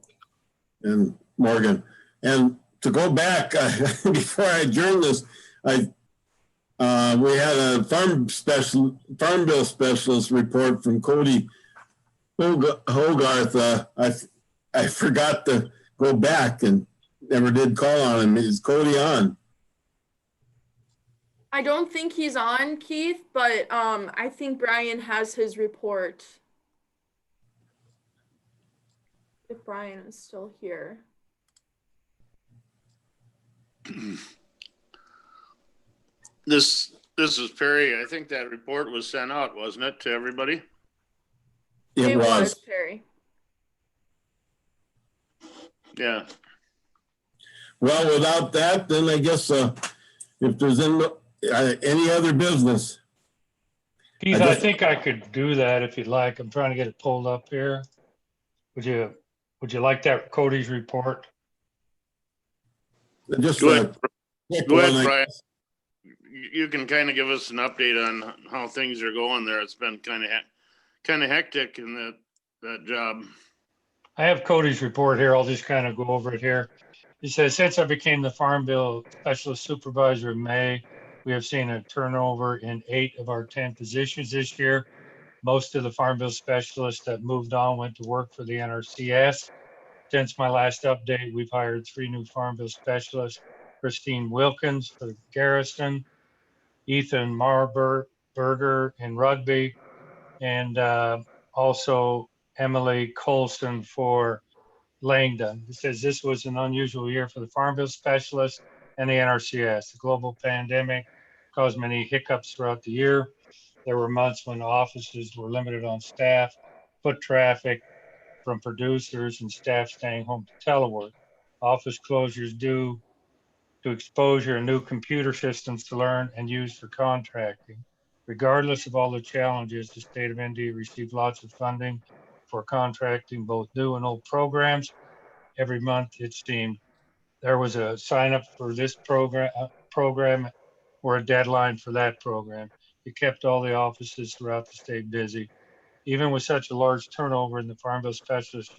and Morgan. And to go back, before I adjourn this, we had a Farm Bill specialist report from Cody Hogarth. I forgot to go back and never did call on him. Is Cody on? I don't think he's on, Keith, but I think Brian has his report. If Brian is still here. This is Perry. I think that report was sent out, wasn't it, to everybody? It was. Perry. Yeah. Well, without that, then I guess if there's any other business. Keith, I think I could do that if you'd like. I'm trying to get it pulled up here. Would you like that Cody's report? Just go ahead, Brian. You can kind of give us an update on how things are going there. It's been kind of hectic in that job. I have Cody's report here. I'll just kind of go over it here. He says, since I became the Farm Bill Specialist Supervisor in May, we have seen a turnover in 8 of our 10 positions this year. Most of the Farm Bill specialists that moved on went to work for the NRCS. Since my last update, we've hired 3 new Farm Bill specialists: Christine Wilkins for Garrison, Ethan Marburger in Rugby, and also Emily Colson for Langdon. It says this was an unusual year for the Farm Bill specialists and the NRCS. The global pandemic caused many hiccups throughout the year. There were months when offices were limited on staff, foot traffic from producers, and staff staying home to telework. Office closures due to exposure and new computer systems to learn and use for contracting. Regardless of all the challenges, the state of ND received lots of funding for contracting both new and old programs. Every month, it seemed, there was a sign up for this program or a deadline for that program. It kept all the offices throughout the state busy. Even with such a large turnover in the Farm Bill specialist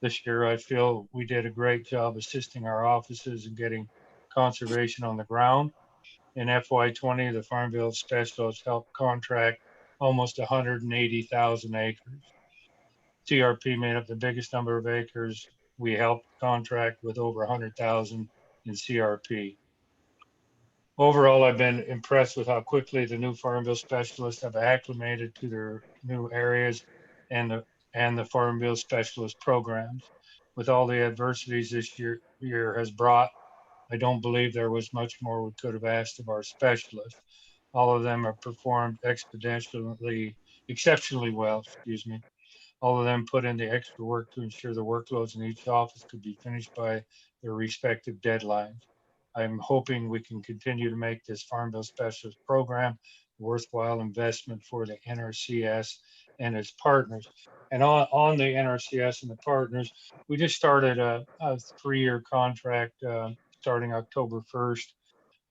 this year, I feel we did a great job assisting our offices and getting conservation on the ground. In FY20, the Farm Bill specialists helped contract almost 180,000 acres. CRP made up the biggest number of acres we helped contract, with over 100,000 in CRP. Overall, I've been impressed with how quickly the new Farm Bill specialists have acclimated to their new areas and the Farm Bill specialist programs. With all the adversities this year has brought, I don't believe there was much more we could have asked of our specialists. All of them have performed exceptionally well, All of them put in the extra work to ensure the workloads in each office could be finished by their respective deadlines. I'm hoping we can continue to make this Farm Bill Specialist program a worthwhile investment for the NRCS and its partners. And on the NRCS and the partners, we just started a 3-year contract starting October 1st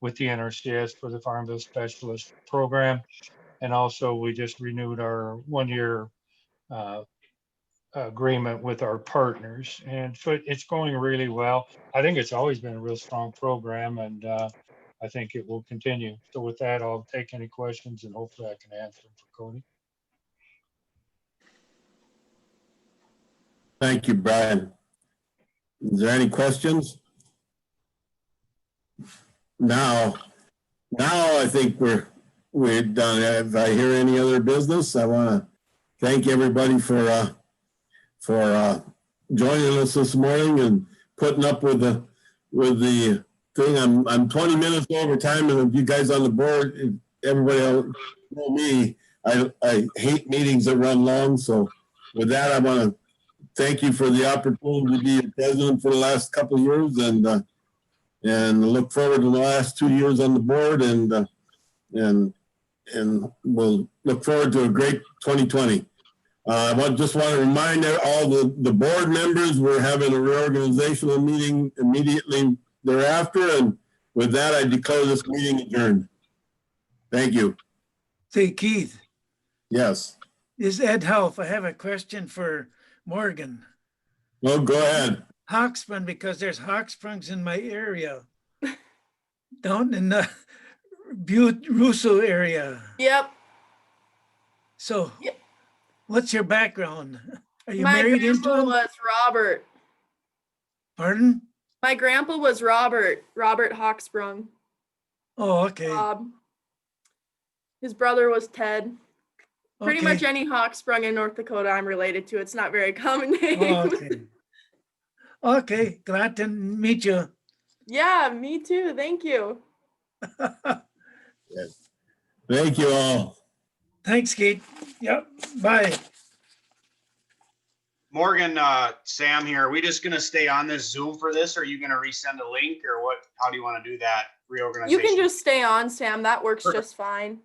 with the NRCS for the Farm Bill Specialist program. And also we just renewed our 1-year agreement with our partners, and so it's going really well. I think it's always been a real strong program, and I think it will continue. So with that, I'll take any questions and hopefully I can answer them for Cody. Thank you, Brian. Is there any questions? Now I think we're done. If I hear any other business, I want to thank everybody for joining us this morning and putting up with the thing. I'm 20 minutes over time, and you guys on the board, everybody else know me. I hate meetings that run long. So with that, I want to thank you for the opportunity to be president for the last couple of years, and look forward to the last 2 years on the board, and we'll look forward to a great 2020. I just want to remind all the board members we're having a reorganizational meeting immediately thereafter. And with that, I declare this meeting adjourned. Thank you. Say, Keith. Yes. This is Ed Helf. I have a question for Morgan. Well, go ahead. Hawksprung, because there's Hawksprungs in my area. Down in the Butte Russo area. Yep. So what's your background? Are you My married into grandpa him? was Robert. Pardon? My grandpa was Robert Hawksprung. Oh, okay. His brother was Ted. Pretty Okay. much any hawk sprung in North Dakota I'm related to. It's not a very common name. Oh, okay. Okay, glad to meet you. Yeah, me too. Thank you. Yes. Thank you all. Thanks, Kate. Yep, bye. Morgan, Sam here. Are we just gonna stay on this Zoom for this, or are you gonna resend a link, or what? How do you want to do that You reorganization? can just stay on, Sam. That works Perfect. just fine.